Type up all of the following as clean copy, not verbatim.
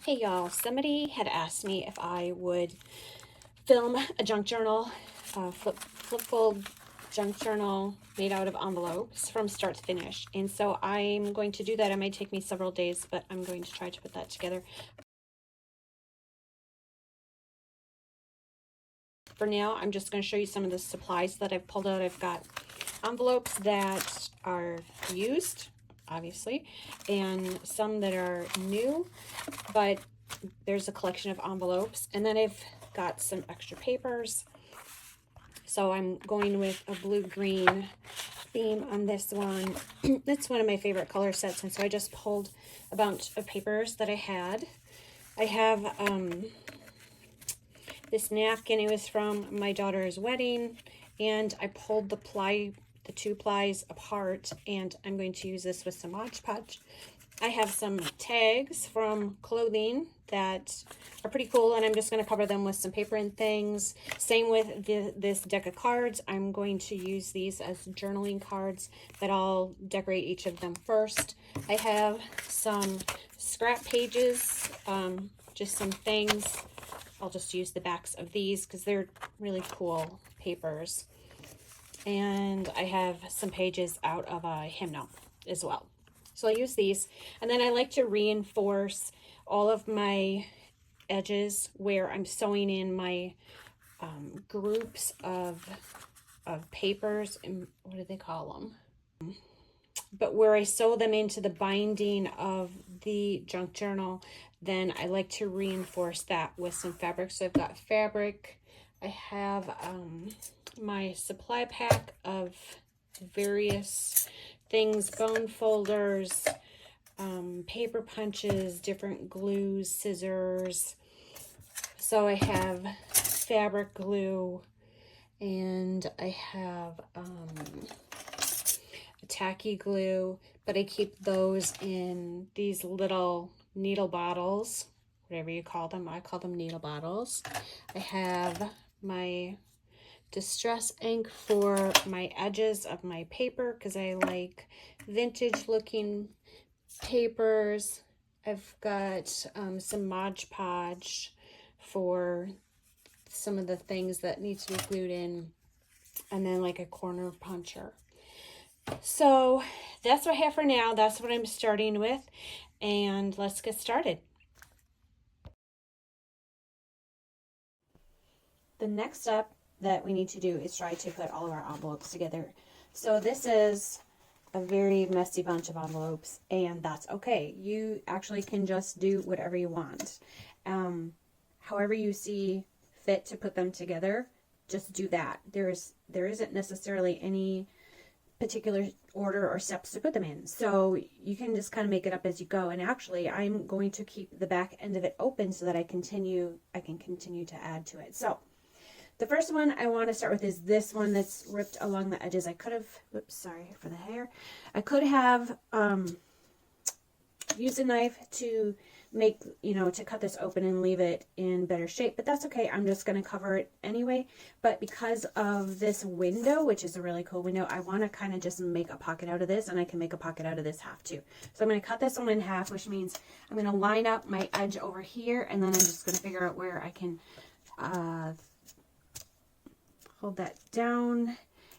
Hey y'all, somebody had asked me if I would film a junk journal, flip fold junk journal made out of envelopes from start to finish. And so I'm going to do that. It might take me several days, but I'm going to try to put that together. For now, I'm just going to show you some of the supplies that I've pulled out. I've got envelopes that are used, obviously, and some that are new, but there's a collection of envelopes. And then I've got some extra papers. So I'm going with a blue-green theme on this one. It's one of my favorite color sets, and so I just pulled a bunch of papers that I had. I have this napkin. It was from my daughter's wedding, and I pulled the two plies apart, and I'm going to use this with some Mod Podge. I have some tags from clothing that are pretty cool, and I'm just going to cover them with some paper and things. Same with this deck of cards. I'm going to use these as journaling cards, but I'll decorate each of them first. I have some scrap pages, just some things. I'll just use the backs of these because they're really cool papers. And I have some pages out of a hymnal as well. So I'll use these. And then I like to reinforce all of my edges where I'm sewing in my groups of papers. And what do they call them? But where I sew them into the binding of the junk journal, then I like to reinforce that with some fabric. So I've got fabric. I have my supply pack of various things, bone folders, paper punches, different glues, scissors. So I have fabric glue, and I have tacky glue, but I keep those in these little needle bottles, whatever you call them. I call them needle bottles. I have my distress ink for my edges of my paper because I like vintage looking papers. I've got some Mod Podge for some of the things that need to be glued in, and then like a corner puncher. So that's what I have for now. That's what I'm starting with, and let's get started. The next step that we need to do is try to put all of our envelopes together. So this is a very messy bunch of envelopes, and that's okay. You actually can just do whatever you want. However you see fit to put them together, just do that. There isn't necessarily any particular order or steps to put them in. So you can just kind of make it up as you go. And actually, I'm going to keep the back end of it open so that I can continue to add to it. So the first one I want to start with is this one that's ripped along the edges. I could have, oops, sorry for the hair. I could have used a knife to make, to cut this open and leave it in better shape, but that's okay. I'm just going to cover it anyway. But because of this window, which is a really cool window, I want to kind of just make a pocket out of this, and I can make a pocket out of this half too. So I'm going to cut this one in half, which means I'm going to line up my edge over here, and then I'm just going to figure out where I can hold that down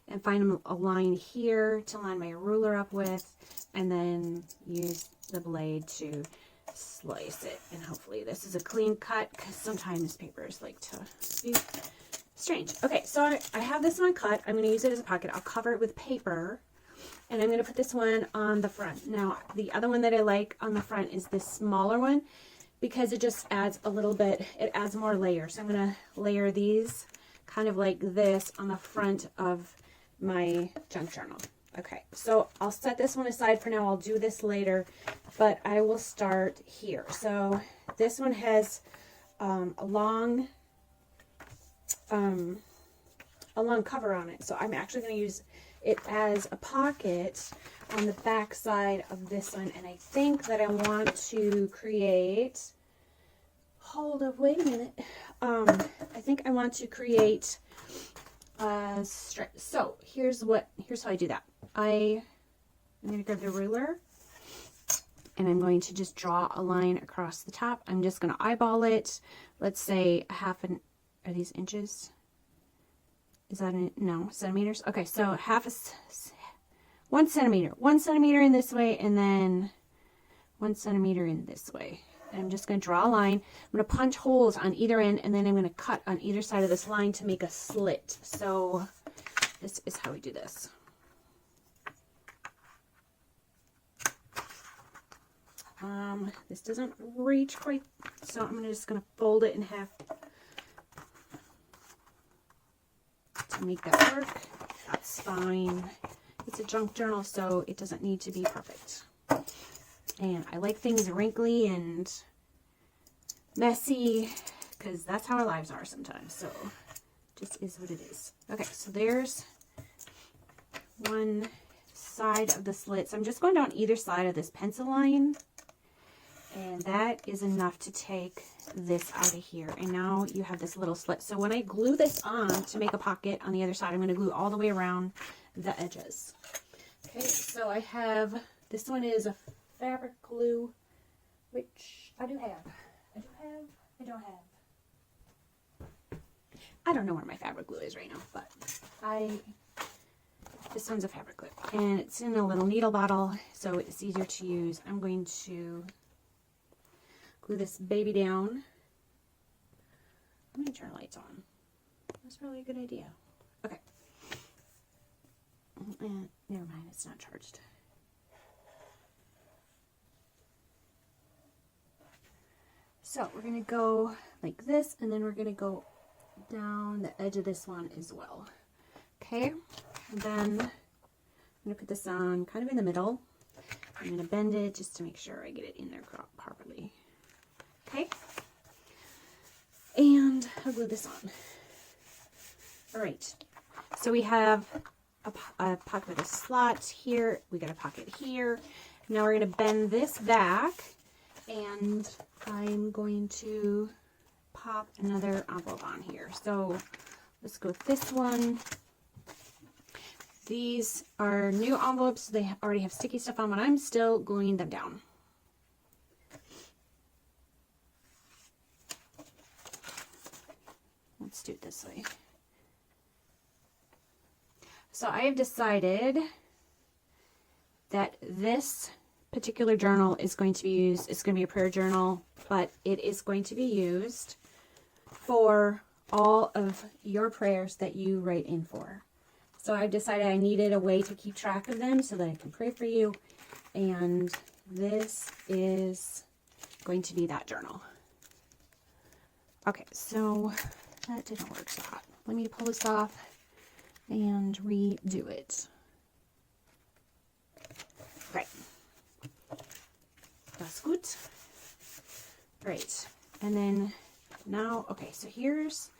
and find a line here to line my ruler up with, and then use the blade to slice it. And hopefully this is a clean cut, because sometimes papers like to be strange. Okay, so I have this one cut. I'm going to use it as a pocket. I'll cover it with paper, and I'm going to put this one on the front. Now, the other one that I like on the front is this smaller one, because it just adds a little bit, it adds more layers. So I'm going to layer these kind of like this on the front of my junk journal. Okay, so I'll set this one aside for now. I'll do this later, but I will start here. So this one has a long cover on it. So I'm actually going to use it as a pocket on the back side of this one. And I think that I want to create, wait a minute. I think I want to create a strip. So here's how I do that. I'm going to grab the ruler, and I'm going to just draw a line across the top. I'm just going to eyeball it. Let's say are these inches? Is that no, centimeters? Okay, so 1 centimeter. 1 centimeter in this way, and then 1 centimeter in this way. And I'm just going to draw a line. I'm going to punch holes on either end, and then I'm going to cut on either side of this line to make a slit. So this is how we do this. This doesn't reach quite, so I'm just going to fold it in half to make that work. That's fine. It's a junk journal, so it doesn't need to be perfect. And I like things wrinkly and messy because that's how our lives are sometimes. So just is what it is. Okay, so there's one side of the slit. So I'm just going down either side of this pencil line. And that is enough to take this out of here. And now you have this little slit. So when I glue this on to make a pocket on the other side, I'm going to glue all the way around the edges. Okay, so I have, this one is a fabric glue, which I do have. I don't have. I don't know where my fabric glue is right now, but this one's a fabric glue. And it's in a little needle bottle, so it's easier to use. I'm going to glue this baby down. I'm going to turn lights on. That's probably a good idea. Okay. Never mind, it's not charged. So we're going to go like this, and then we're going to go down the edge of this one as well. Okay, and then I'm going to put this on kind of in the middle. I'm going to bend it just to make sure I get it in there properly. Okay, and I'll glue this on. All right, so we have a pocket with a slot here. We got a pocket here. Now we're going to bend this back, and I'm going to pop another envelope on here. So let's go with this one. These are new envelopes. They already have sticky stuff on, but I'm still gluing them down. Let's do it this way. So I have decided that this particular journal is going to be used, it's going to be a prayer journal, but it is going to be used for all of your prayers that you write in for. So I've decided I needed a way to keep track of them so that I can pray for you, and this is going to be that journal. Okay, so that didn't work, so let me pull this off and redo it. Right. That's good. Right. And then now, okay, so here's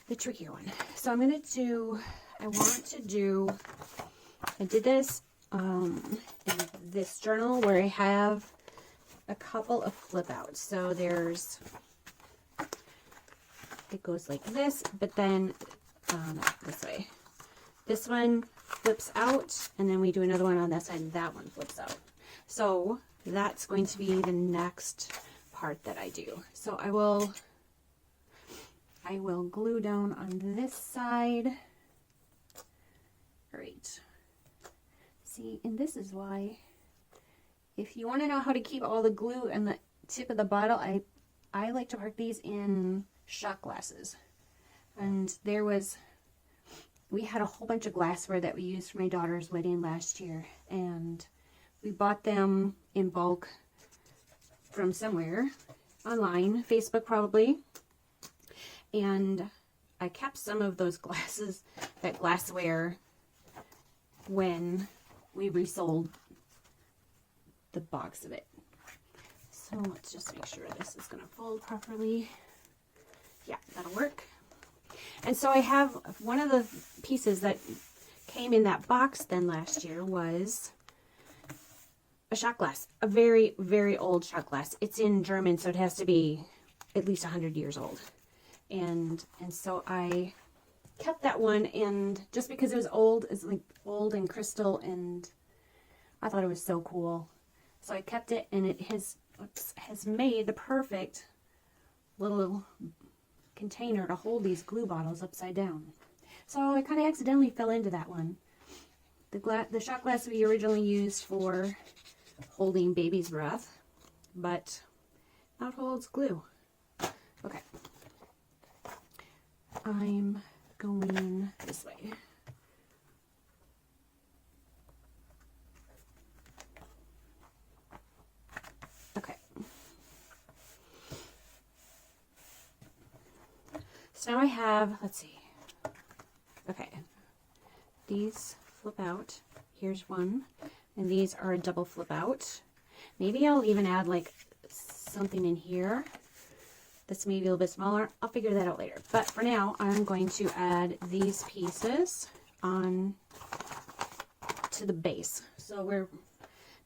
the trickier one. So I'm going to do, I did this in this journal where I have a couple of flip outs. So there's, it goes like this, but then this way. This one flips out, and then we do another one on that side, and that one flips out. So that's going to be the next part that I do. So I will glue down on this side. All right. See, and this is why, if you want to know how to keep all the glue and the tip of the bottle, I like to park these in shot glasses. And we had a whole bunch of glassware that we used for my daughter's wedding last year, and we bought them in bulk from somewhere online, Facebook probably, and I kept some of those that glassware, when we resold the box of it. So let's just make sure this is going to fold properly. Yeah, that'll work. And so I have one of the pieces that came in that box then last year was a shot glass, a very, very old shot glass. It's in German, so it has to be at least 100 years old. And so I kept that one, and just because it was old, it's like old and crystal, and I thought it was so cool. So I kept it, and it has made the perfect little container to hold these glue bottles upside down. So I kind of accidentally fell into that one. The shot glass we originally used for holding baby's breath, but now it holds glue. Okay. I'm going this way. Okay. So now I have, let's see. Okay. These flip out. Here's one. And these are a double flip out. Maybe I'll even add like something in here that's maybe a little bit smaller. I'll figure that out later. But for now, I'm going to add these pieces on to the base. So we're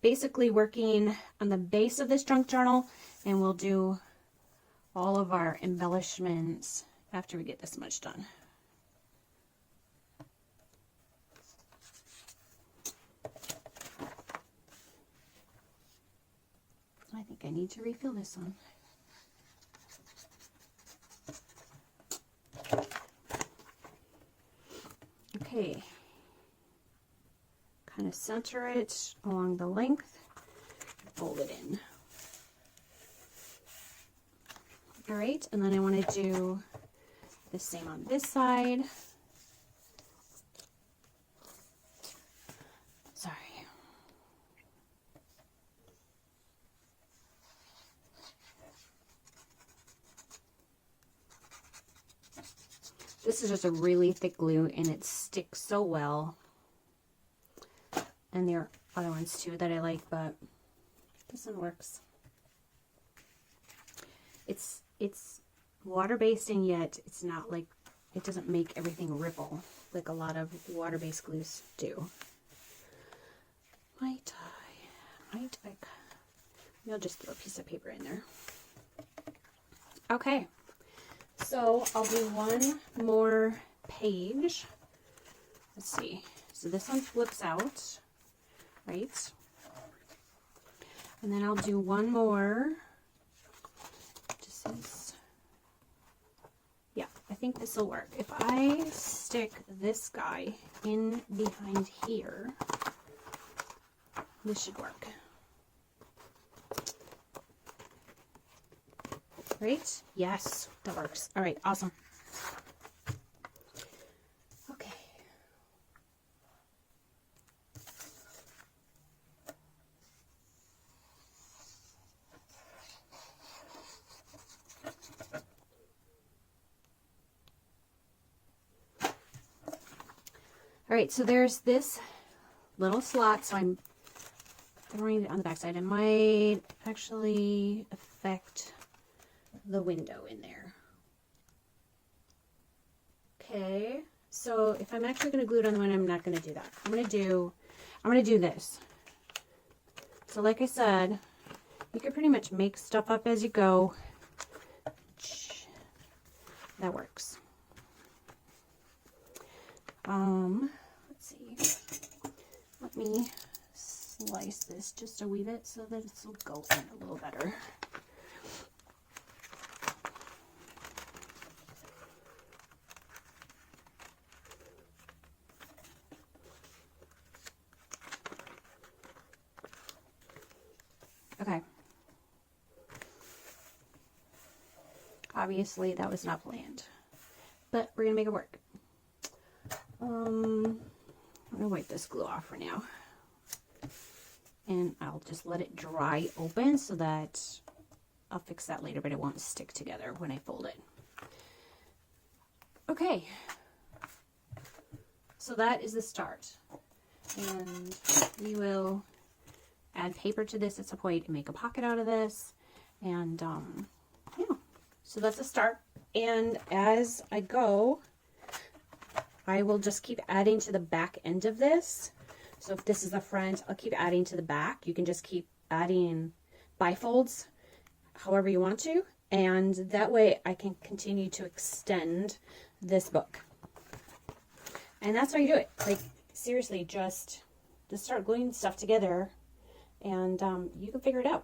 basically working on the base of this junk journal, and we'll do all of our embellishments after we get this much done. I think I need to refill this one. Okay. Kind of center it along the length, fold it in. All right, and then I want to do the same on this side. Sorry. This is just a really thick glue, and it sticks so well. And there are other ones too that I like, but this one works. It's water-based, and yet it's not like, it doesn't make everything ripple like a lot of water-based glues do. Might I, maybe I'll just throw a piece of paper in there. Okay, so I'll do one more page. Let's see. So this one flips out, right? And then I'll do one more. Yeah, I think this will work. If I stick this guy in behind here, this should work. Right? Yes, that works. All right, awesome. Okay. All right, so there's this little slot, so I'm throwing it on the back side. It might actually affect the window in there. Okay, so if I'm actually going to glue it on the window, I'm not going to do that. I'm going to do this. So like I said, you can pretty much make stuff up as you go. That works. Let's see. Let me slice this just a wee bit so that this will go in a little better. Okay. Obviously, that was not planned, but we're gonna make it work. I'm gonna wipe this glue off for now, and I'll just let it dry open so that I'll fix that later, but it won't stick together when I fold it. Okay, so that is the start, and we will add paper to this at some point and make a pocket out of this, and yeah, so that's a start. And as I go, I will just keep adding to the back end of this. So if this is the front, I'll keep adding to the back. You can just keep adding bifolds however you want to, and that way I can continue to extend this book. And that's how you do it. Like, seriously, just start gluing stuff together, and you can figure it out.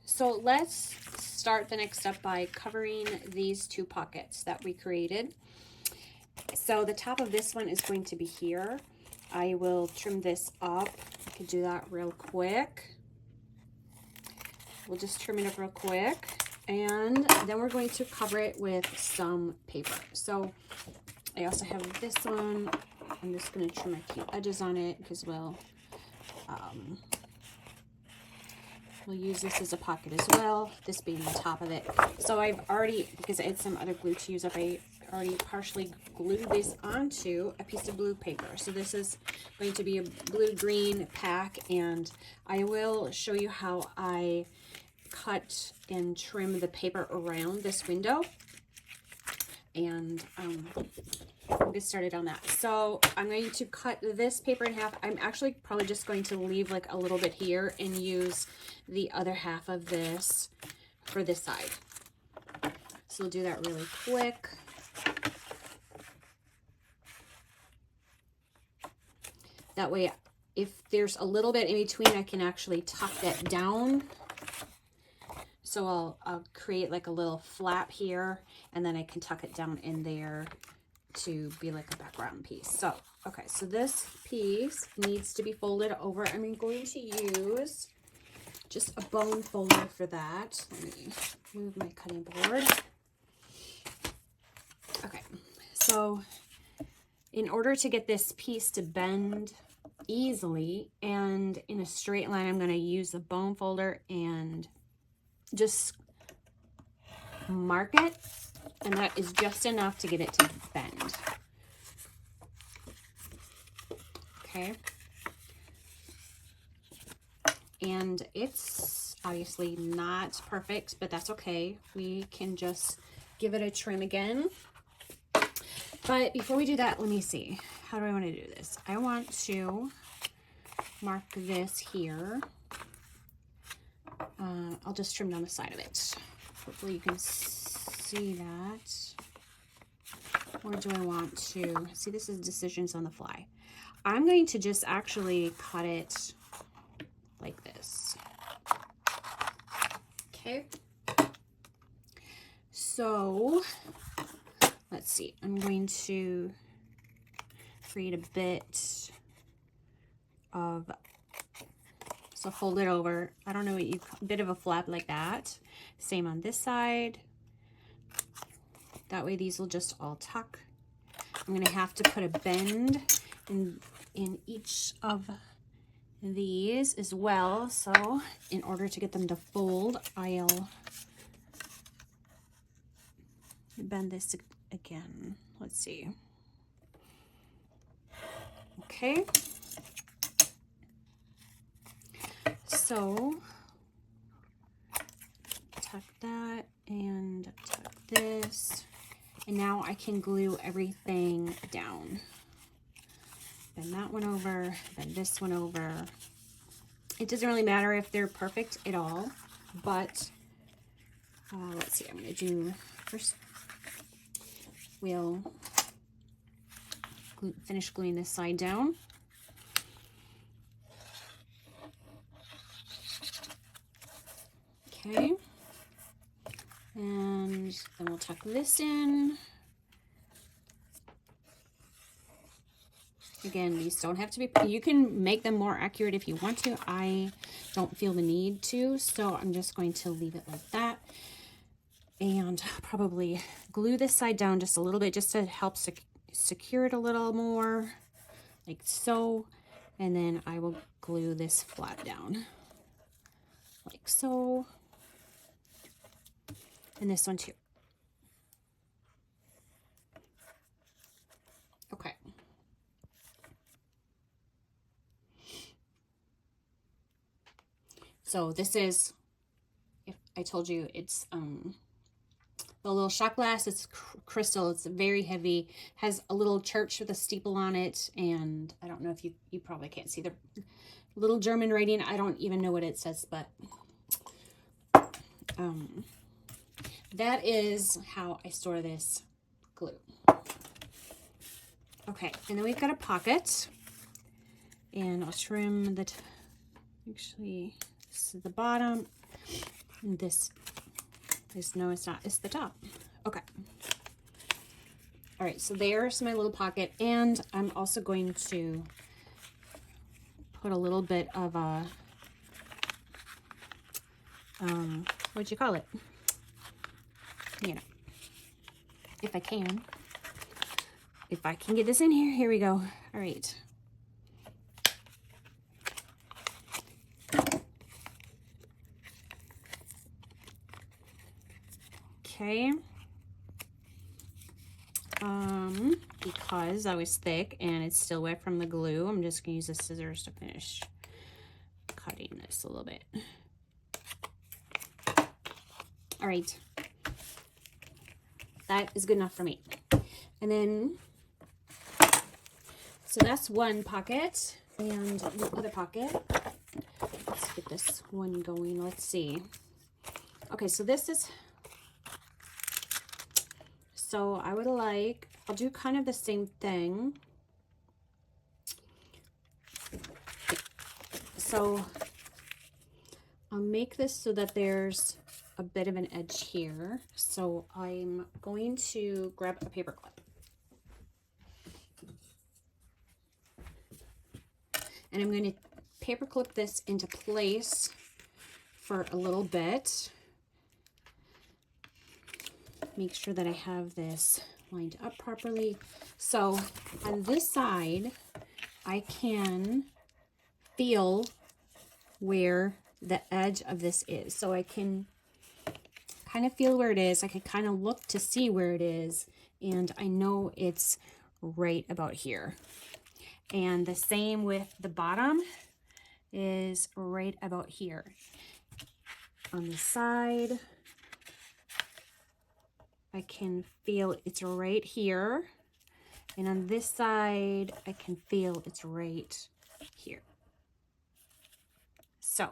So let's start the next step by covering these two pockets that we created. So the top of this one is going to be here. I will trim this up. I can do that real quick. We'll just trim it up real quick, and then we're going to cover it with some paper. So I also have this one. I'm just going to trim my cute edges on it because we'll use this as a pocket as well, this being the top of it. So I've already, because I had some other glue to use up, I already partially glued this onto a piece of blue paper. So this is going to be a blue-green pack, and I will show you how I cut and trim the paper around this window, and we'll get started on that. So I'm going to cut this paper in half. I'm actually probably just going to leave like a little bit here and use the other half of this for this side. So we'll do that really quick. That way, if there's a little bit in between, I can actually tuck that down. So I'll create like a little flap here, and then I can tuck it down in there to be like a background piece. So, okay, so this piece needs to be folded over. I'm going to use just a bone folder for that. Let me move my cutting board. Okay, so in order to get this piece to bend easily and in a straight line, I'm going to use a bone folder and just mark it, and that is just enough to get it to bend. Okay. And it's obviously not perfect, but that's okay. We can just give it a trim again. But before we do that, let me see. How do I want to do this? I want to mark this here. I'll just trim down the side of it. Hopefully you can see that. Or do I want to? See, this is decisions on the fly. I'm going to just actually cut it like this. Okay. So, let's see. I'm going to create a bit of, so fold it over. I don't know what you, a bit of a flap like that. Same on this side. That way these will just all tuck. I'm gonna have to put a bend in each of these as well. So in order to get them to fold, I'll bend this again. Let's see. Okay. So tuck that and tuck this. And now I can glue everything down. Bend that one over, bend this one over. It doesn't really matter if they're perfect at all, but let's see, I'm gonna do, first we'll finish gluing this side down. Okay. And then we'll tuck this in. Again, these don't have to be, you can make them more accurate if you want to. I don't feel the need to, so I'm just going to leave it like that. And probably glue this side down just a little bit, just to help secure it a little more, like so. And then I will glue this flap down, like so. And this one too. Okay. So this is, if I told you, it's the little shot glass. It's crystal. It's very heavy. Has a little church with a steeple on it, and I don't know if you probably can't see the little German writing. I don't even know what it says, but that is how I store this glue. Okay, and then we've got a pocket. And I'll trim the, actually, this is the bottom. And this is, no, it's not, it's the top. Okay. All right, so there's my little pocket. And I'm also going to put a little bit of a, what'd you call it? You know, if I can. If I can get this in here, here we go. All right. Okay. Because I was thick and it's still wet from the glue, I'm just gonna use the scissors to finish cutting this a little bit. All right. That is good enough for me. And then, so that's one pocket, and the other pocket, let's get this one going. Let's see. Okay, so this is, so I would like, I'll do kind of the same thing. So I'll make this so that there's a bit of an edge here. So I'm going to grab a paper clip. And I'm going to paper clip this into place for a little bit. Make sure that I have this lined up properly. So on this side, I can feel where the edge of this is. So I can kind of feel where it is. I can kind of look to see where it is. And I know it's right about here. And the same with the bottom is right about here. On the side, I can feel it's right here. And on this side, I can feel it's right here. So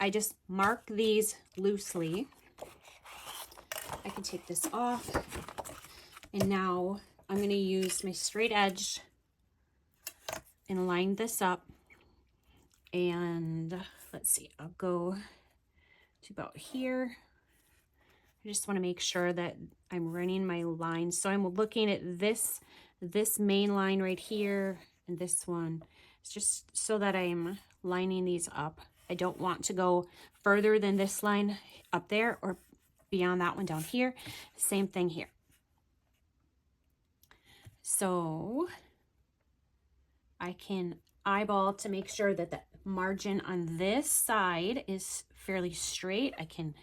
I just mark these loosely. I can take this off. And now I'm going to use my straight edge and line this up. And let's see, I'll go to about here. I just want to make sure that I'm running my lines. So I'm looking at this main line right here and this one. It's just so that I'm lining these up. I don't want to go further than this line up there or beyond that one down here. Same thing here. So I can eyeball to make sure that the margin on this side is fairly straight. I can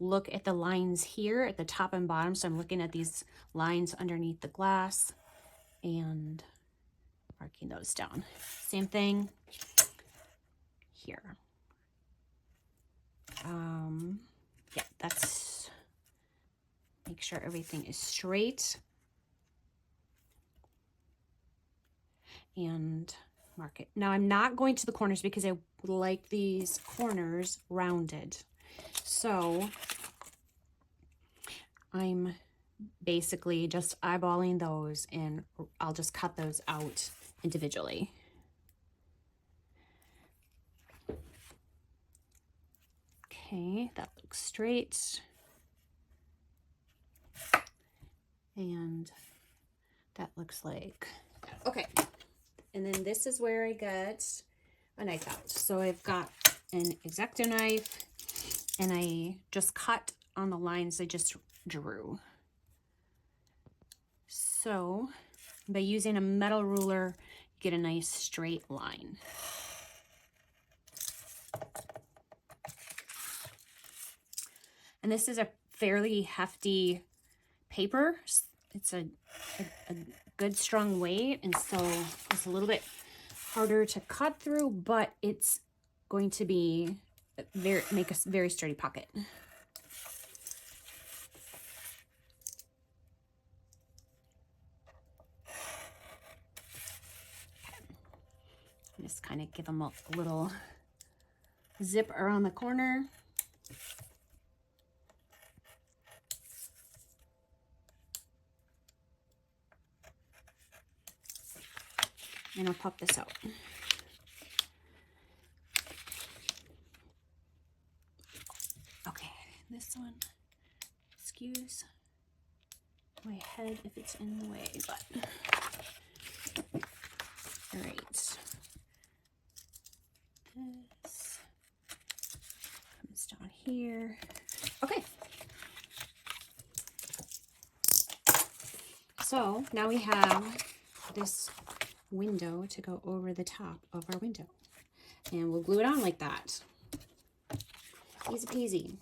look at the lines here at the top and bottom. So I'm looking at these lines underneath the glass and marking those down. Same thing here. Yeah, that's, make sure everything is straight. And mark it. Now I'm not going to the corners because I like these corners rounded. So I'm basically just eyeballing those and I'll just cut those out individually. Okay, that looks straight. And that looks like, okay. And then this is where I get a knife out. So I've got an X-Acto knife and I just cut on the lines I just drew. So by using a metal ruler, you get a nice straight line. And this is a fairly hefty paper. It's a good strong weight, and so it's a little bit harder to cut through, but it's going to be make a very sturdy pocket. Just kind of give them a little zip around the corner. And I'll pop this out. this one. Excuse my head if it's in the way, but all right. This comes down here. Okay. So now we have this window to go over the top of our window, and we'll glue it on like that. Easy peasy.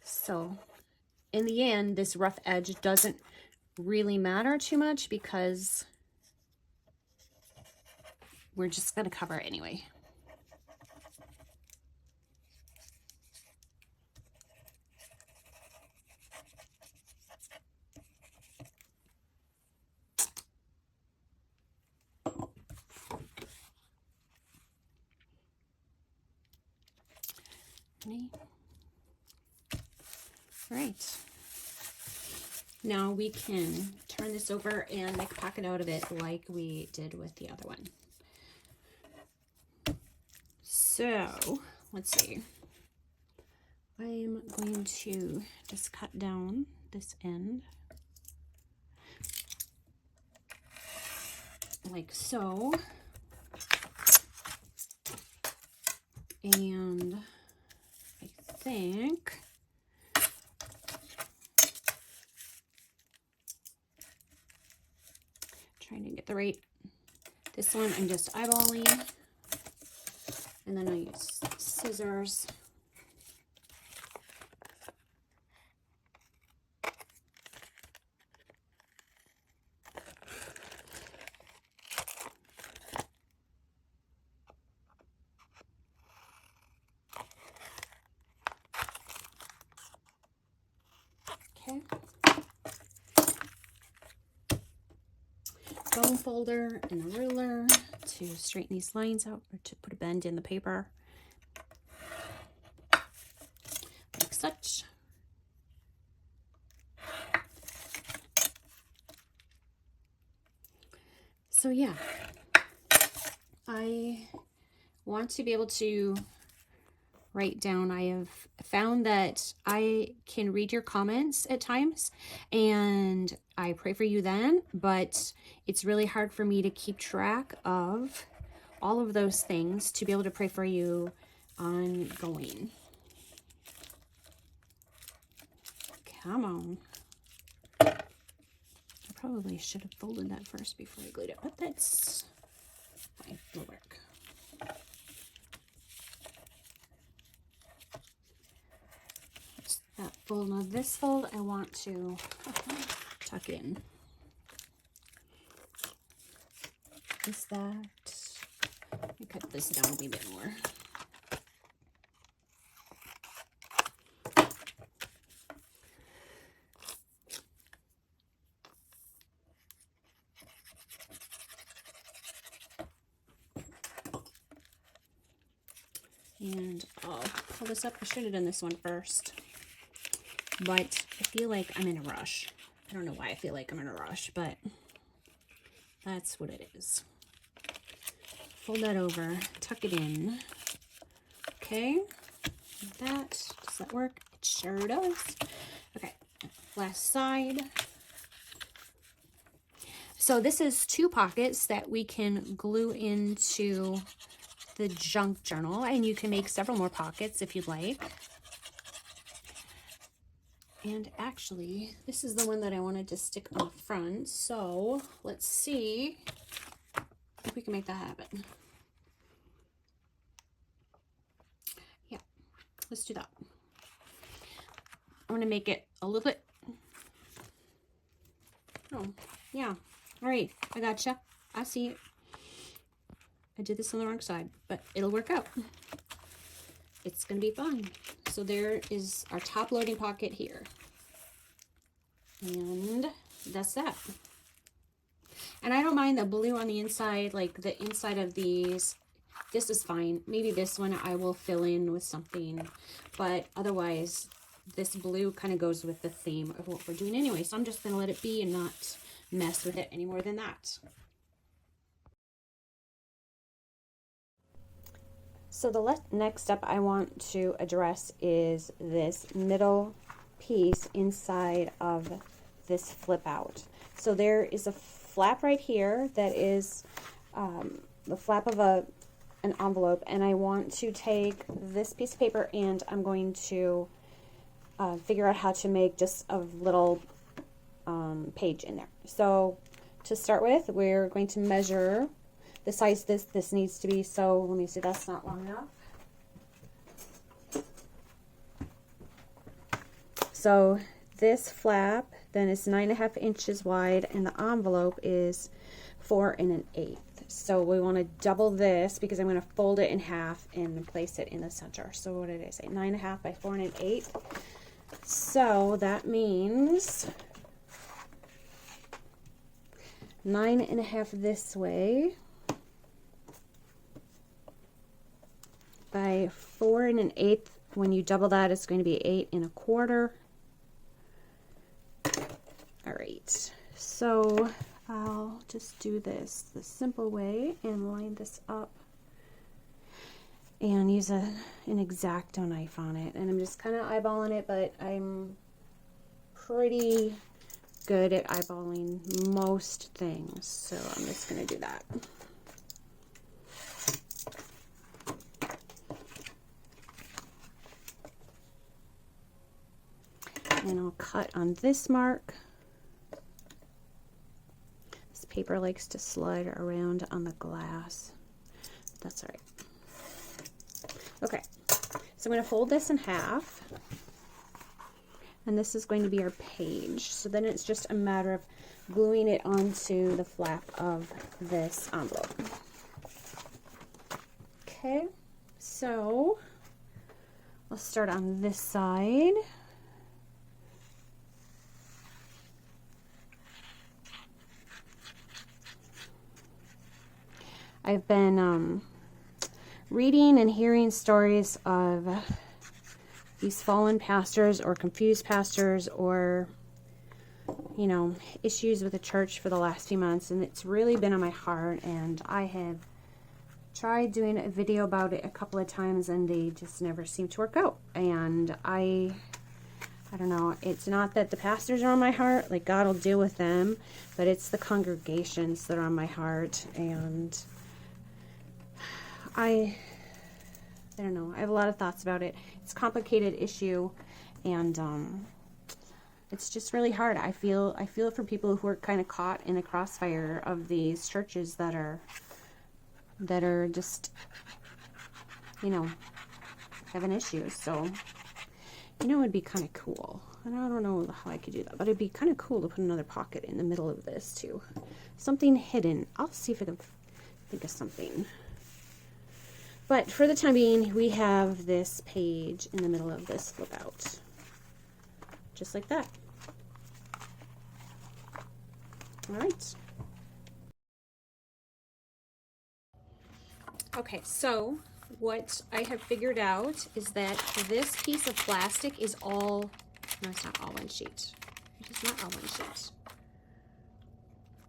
So in the end, this rough edge doesn't really matter too much because we're just going to cover it anyway. All right. Now we can turn this over and make a pocket out of it like we did with the other one. So let's see. I'm going to just cut down this end like so. And I think trying to get the right, this one I'm just eyeballing, and then I use scissors. Okay. Bone folder and a ruler to straighten these lines out or to put a bend in the paper. Like such. So yeah, I want to be able to write down. I have found that I can read your comments at times and I pray for you then, but it's really hard for me to keep track of all of those things to be able to pray for you ongoing. Come on. I probably should have folded that first before I glued it, but that's fine. It'll work. That fold. Now this fold I want to tuck in. Is that, let me cut this down a wee bit more. And I'll pull this up. I should have done this one first, but I feel like I'm in a rush. I don't know why I feel like I'm in a rush, but that's what it is. Fold that over, tuck it in. Okay, like that. Does that work? It sure does. Okay, last side. So this is 2 pockets that we can glue into the junk journal, and you can make several more pockets if you'd like. And actually, this is the one that I wanted to stick on the front, so let's see if we can make that happen. Yeah, let's do that. I want to make it a little bit, oh, yeah, all right, I gotcha, I see it. I did this on the wrong side, but it'll work out. It's gonna be fine. So there is our top loading pocket here. And that's that. And I don't mind the blue on the inside, like the inside of these. This is fine. Maybe this one I will fill in with something, but otherwise this blue kind of goes with the theme of what we're doing anyway. So I'm just gonna let it be and not mess with it any more than that. So the next step I want to address is this middle piece inside of this flip out. So there is a flap right here that is the flap of an envelope, and I want to take this piece of paper and I'm going to figure out how to make just a little page in there. So to start with, we're going to measure the size this needs to be. So let me see, that's not long enough. So this flap then is 9.5 inches wide, and the envelope is 4 1/8. So we want to double this because I'm going to fold it in half and place it in the center. So what did I say? 9.5 by 4 1/8. So that means 9.5 this way by 4 1/8. When you double that, it's going to be 8 1/4. All right, so I'll just do this the simple way and line this up and use an X-Acto knife on it. And I'm just kind of eyeballing it, but I'm pretty good at eyeballing most things, so I'm just going to do that. And I'll cut on this mark. This paper likes to slide around on the glass. That's all right. Okay, so I'm going to fold this in half. And this is going to be our page. So then it's just a matter of gluing it onto the flap of this envelope. Okay, so I'll start on this side. I've been reading and hearing stories of these fallen pastors or confused pastors or, you know, issues with the church for the last few months, and it's really been on my heart, and I have tried doing a video about it a couple of times and they just never seem to work out. And I don't know, it's not that the pastors are on my heart, like God will deal with them, but it's the congregations that are on my heart. And I don't know, I have a lot of thoughts about it. It's a complicated issue, and it's just really hard. I feel for people who are kind of caught in the crossfire of these churches that are just, you know, having issues. So, you know, it'd be kind of cool. And I don't know how I could do that, but it'd be kind of cool to put another pocket in the middle of this too. Something hidden. I'll see if I can think of something. But for the time being, we have this page in the middle of this flip out. Just like that. All right. Okay, so what I have figured out is that this piece of plastic is all, no, it's not all one sheet. It is not all one sheet.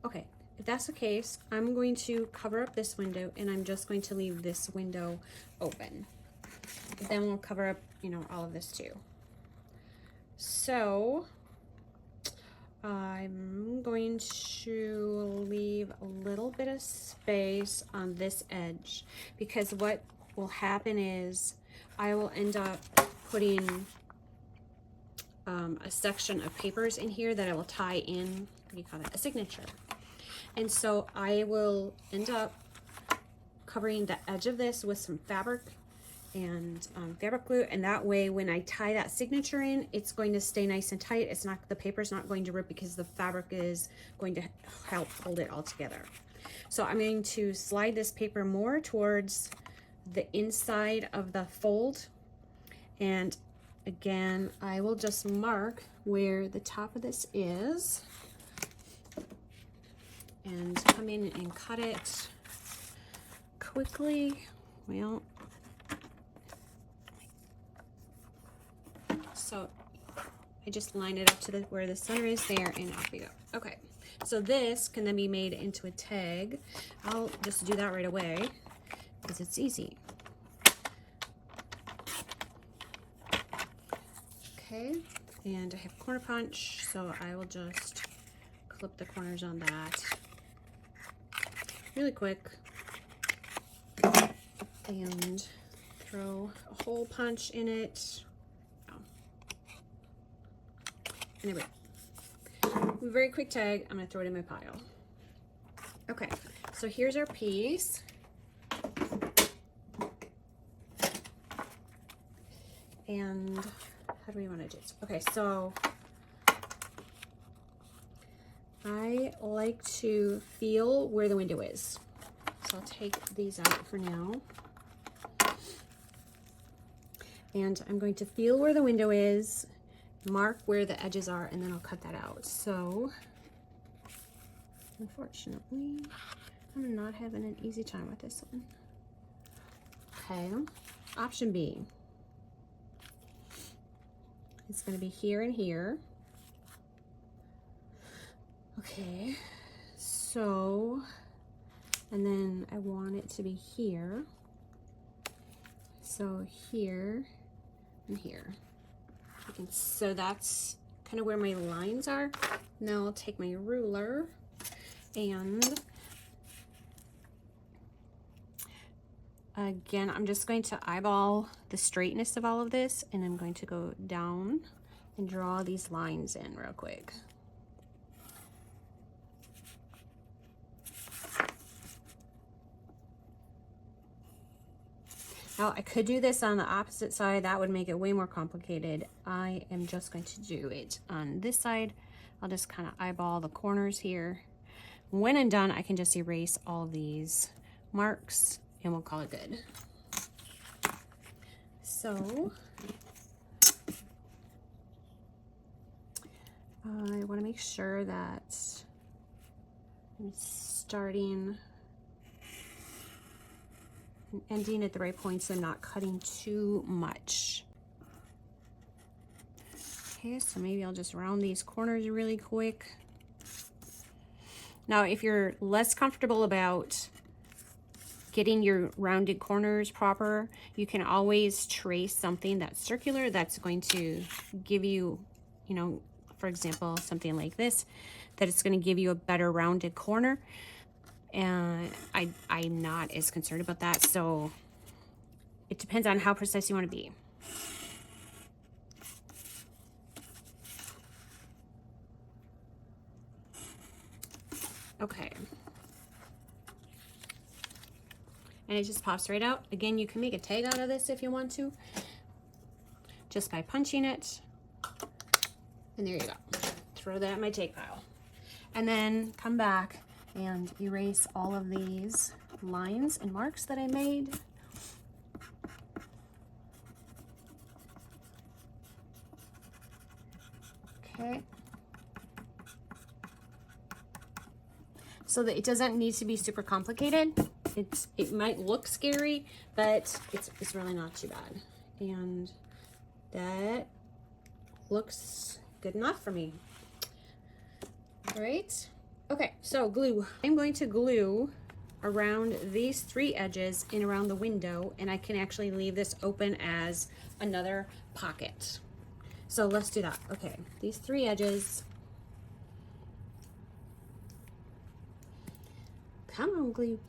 Okay. If that's the case, I'm going to cover up this window and I'm just going to leave this window open. Then we'll cover up, you know, all of this too. So I'm going to leave a little bit of space on this edge, because what will happen is I will end up putting a section of papers in here that I will tie in, what do you call that, a signature. And so I will end up covering the edge of this with some fabric and fabric glue, and that way when I tie that signature in, it's going to stay nice and tight. It's not, the paper's not going to rip because the fabric is going to help hold it all together. So I'm going to slide this paper more towards the inside of the fold, and again I will just mark where the top of this is and come in and cut it quickly. Well, so I just line it up to where the center is there, and off we go. Okay, so this can then be made into a tag. I'll just do that right away because it's easy. Okay, and I have corner punch, so I will just clip the corners on that really quick and throw a hole punch in it. Anyway, very quick tag. I'm gonna throw it in my pile. Okay, so here's our piece. And how do we want to do this? Okay, so I like to feel where the window is. So I'll take these out for now. And I'm going to feel where the window is, mark where the edges are, and then I'll cut that out. So, unfortunately, I'm not having an easy time with this one. Okay, option B. It's going to be here and here. Okay, so, and then I want it to be here. So here and here. So that's kind of where my lines are. Now I'll take my ruler and again, I'm just going to eyeball the straightness of all of this, and I'm going to go down and draw these lines in real quick. Now, I could do this on the opposite side. That would make it way more complicated. I am just going to do it on this side. I'll just kind of eyeball the corners here. When I'm done, I can just erase all of these marks and we'll call it good. So, I want to make sure that I'm starting and ending at the right point so I'm not cutting too much. Okay, so maybe I'll just round these corners really quick. Now, if you're less comfortable about getting your rounded corners proper, you can always trace something that's circular that's going to give you, you know, for example, something like this, that it's going to give you a better rounded corner. And I'm not as concerned about that, so it depends on how precise you want to be. Okay. And it just pops right out. Again, you can make a tag out of this if you want to, just by punching it. And there you go. Throw that in my take pile. And then come back and erase all of these lines and marks that I made. Okay. So that it doesn't need to be super complicated. It might look scary, but it's really not too bad. And that looks good enough for me. All right. Okay, so glue. I'm going to glue around these three edges and around the window, and I can actually leave this open as another pocket. So let's do that. Okay, these three edges. Come on, glue.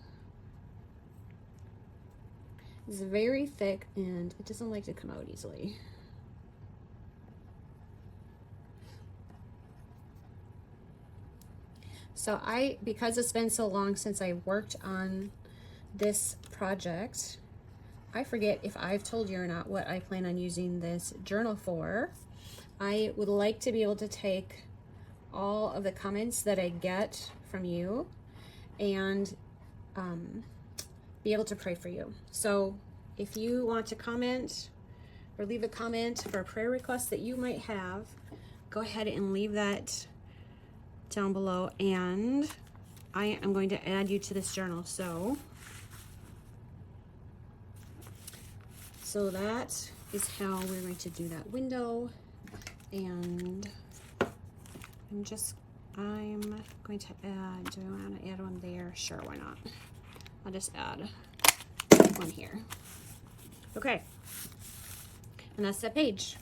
It's very thick and it doesn't like to come out easily. So because it's been so long since I worked on this project, I forget if I've told you or not what I plan on using this journal for. I would like to be able to take all of the comments that I get from you and be able to pray for you. So if you want to comment or leave a comment for a prayer request that you might have, go ahead and leave that down below, and I am going to add you to this journal. So that is how we're going to do that window. And I'm going to add, do I want to add one there? Sure, why not? I'll just add one here. Okay, and that's that page.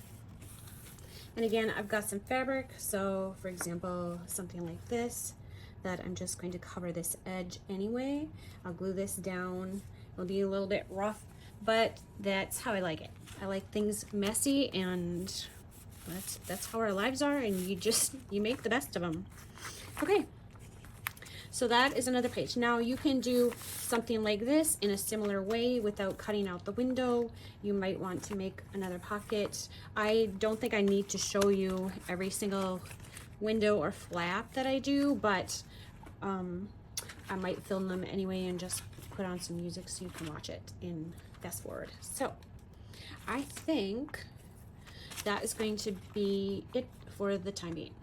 And again, I've got some fabric, so for example, something like this, that I'm just going to cover this edge anyway. I'll glue this down. It'll be a little bit rough, but that's how I like it. I like things messy, and that's how our lives are, and you make the best of them. Okay, so that is another page. Now you can do something like this in a similar way without cutting out the window. You might want to make another pocket. I don't think I need to show you every single window or flap that I do, but I might film them anyway and just put on some music so you can watch it in fast forward. So I think that is going to be it for the time being.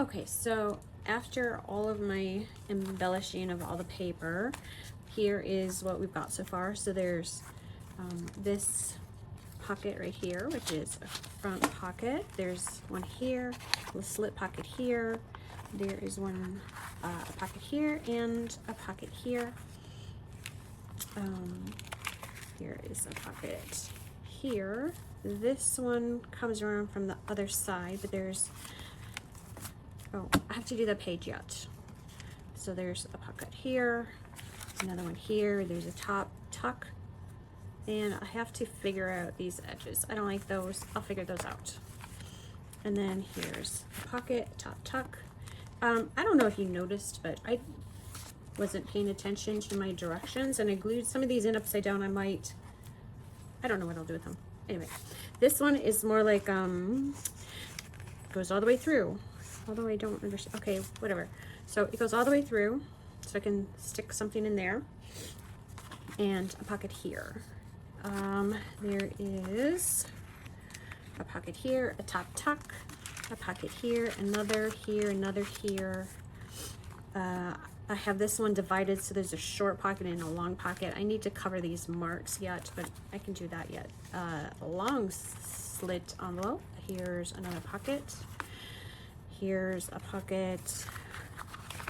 Okay, so after all of my embellishing of all the paper, here is what we've got so far. So there's this pocket right here, which is a front pocket. There's one here, a slip pocket here. There is one, a pocket here and a pocket here. Here is a pocket here. This one comes around from the other side, but there's, oh, I have to do the page yet. So there's a pocket here, another one here. There's a top tuck. And I have to figure out these edges. I don't like those. I'll figure those out. And then here's a pocket, top tuck. I don't know if you noticed, but I wasn't paying attention to my directions and I glued some of these in upside down. I don't know what I'll do with them. Anyway, this one is more like, goes all the way through. Although I don't understand. Okay, whatever. So it goes all the way through, so I can stick something in there. And a pocket here. There is a pocket here, a top tuck, a pocket here, another here, another here. I have this one divided, so there's a short pocket and a long pocket. I need to cover these marks yet, but I can do that yet. A long slit envelope. Here's another pocket. Here's a pocket.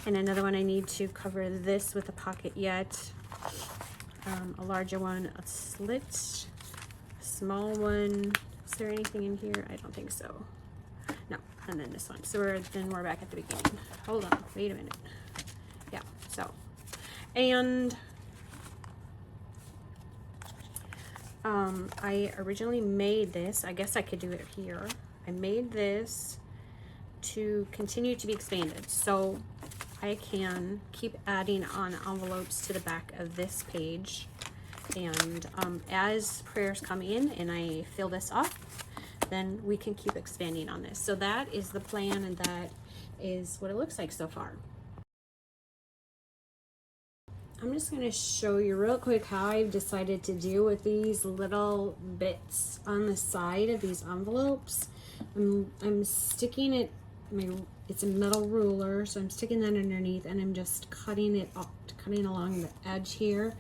And another one I need to cover this with a pocket yet. A larger one, a slit, a small one. Is there anything in here? I don't think so. No, and then this one. So we're back at the beginning. Hold on, wait a minute. Yeah, so, and I originally made this. I guess I could do it here. I made this to continue to be expanded. So I can keep adding on envelopes to the back of this page. And as prayers come in and I fill this up, then we can keep expanding on this. So that is the plan, and that is what it looks like so far. I'm just going to show you real quick how I've decided to deal with these little bits on the side of these envelopes. I'm sticking it, it's a metal ruler, so I'm sticking that underneath and I'm just cutting it up, cutting along the edge here,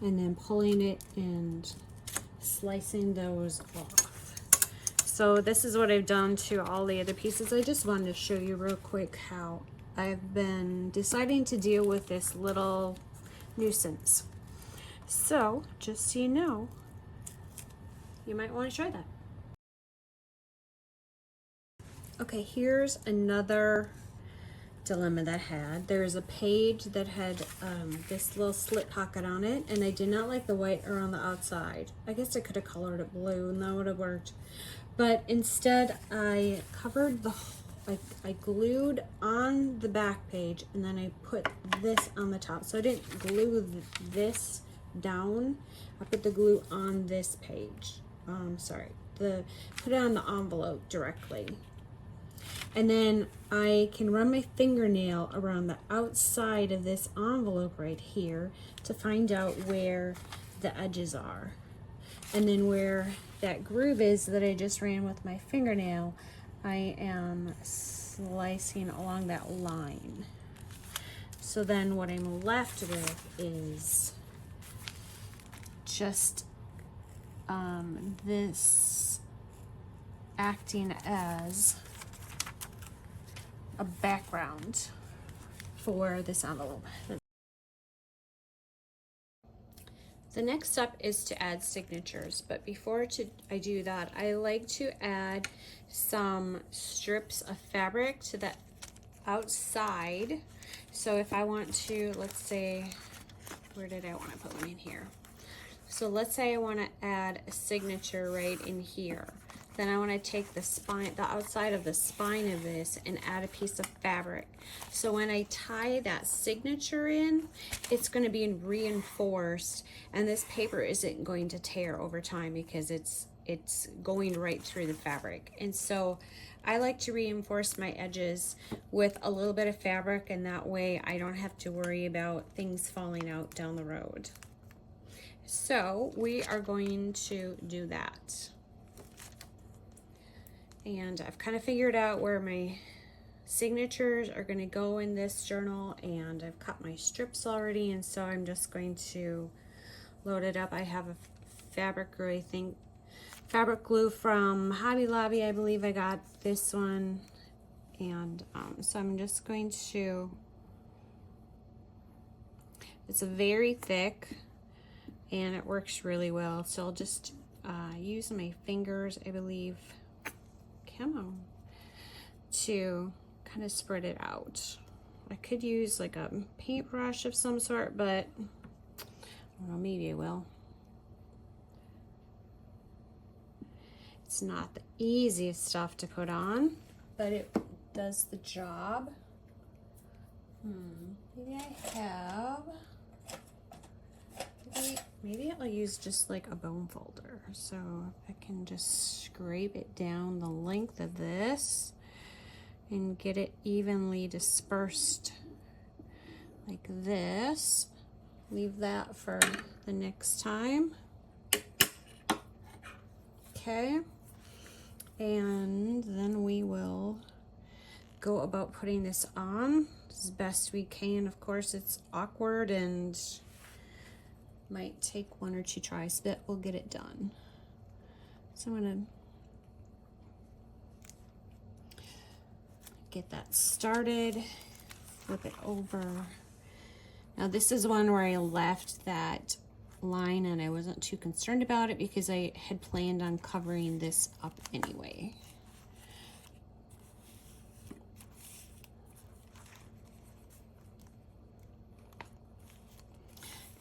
and then pulling it and slicing those off. So this is what I've done to all the other pieces. I just wanted to show you real quick how I've been deciding to deal with this little nuisance. So just so you know, you might want to try that. Okay, here's another dilemma that I had. There's a page that had this little slit pocket on it, and I did not like the white around the outside. I guess I could have colored it blue and that would have worked. But instead I covered the, I glued on the back page, and then I put this on the top. So I didn't glue this down. I put the glue on this page. Put it on the envelope directly. And then I can run my fingernail around the outside of this envelope right here to find out where the edges are. And then where that groove is that I just ran with my fingernail, I am slicing along that line. So then what I'm left with is just this acting as a background for this envelope. The next step is to add signatures, but before I do that, I like to add some strips of fabric to the outside. So if I want to, let's say, where did I want to put one in here? So let's say I want to add a signature right in here. Then I want to take the spine, the outside of the spine of this, and add a piece of fabric. So when I tie that signature in, it's going to be reinforced, and this paper isn't going to tear over time because it's going right through the fabric. And so I like to reinforce my edges with a little bit of fabric, and that way I don't have to worry about things falling out down the road. So we are going to do that. And I've kind of figured out where my signatures are going to go in this journal, and I've cut my strips already, and so I'm just going to load it up. I have a fabric glue from Hobby Lobby. I believe I got this one, and so I'm just going to, it's very thick and it works really well, so I'll just use my fingers, I believe, come on, to kind of spread it out. I could use like a paintbrush of some sort, but I don't know, maybe I will. It's not the easiest stuff to put on, but it does the job. Maybe I have, maybe I'll use just like a bone folder. So I can just scrape it down the length of this and get it evenly dispersed like this. Leave that for the next time. Okay, and then we will go about putting this on as best we can. Of course, it's awkward and might take 1 or 2 tries, but we'll get it done. So I'm gonna get that started, flip it over. Now this is one where I left that line and I wasn't too concerned about it because I had planned on covering this up anyway.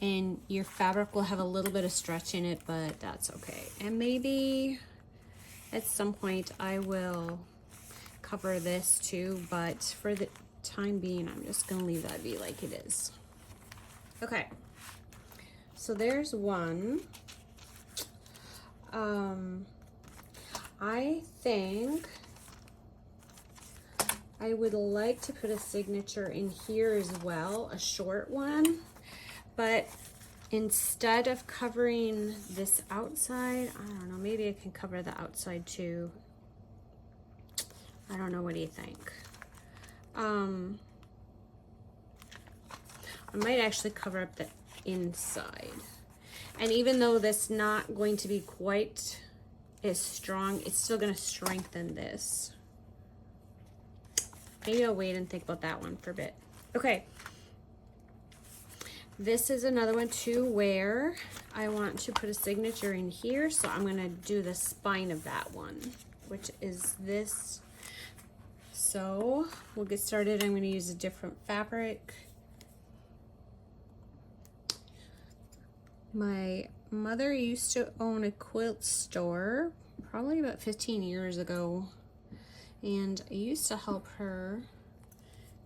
And your fabric will have a little bit of stretch in it, but that's okay. And maybe at some point I will cover this too, but for the time being, I'm just gonna leave that be like it is. Okay, so there's one. I think I would like to put a signature in here as well, a short one, but instead of covering this outside, I don't know, maybe I can cover the outside too. I don't know, what do you think? I might actually cover up the inside. And even though that's not going to be quite as strong, it's still going to strengthen this. Maybe I'll wait and think about that one for a bit. Okay. This is another one too where I want to put a signature in here, so I'm going to do the spine of that one, which is this. So we'll get started. I'm going to use a different fabric. My mother used to own a quilt store probably about 15 years ago, and I used to help her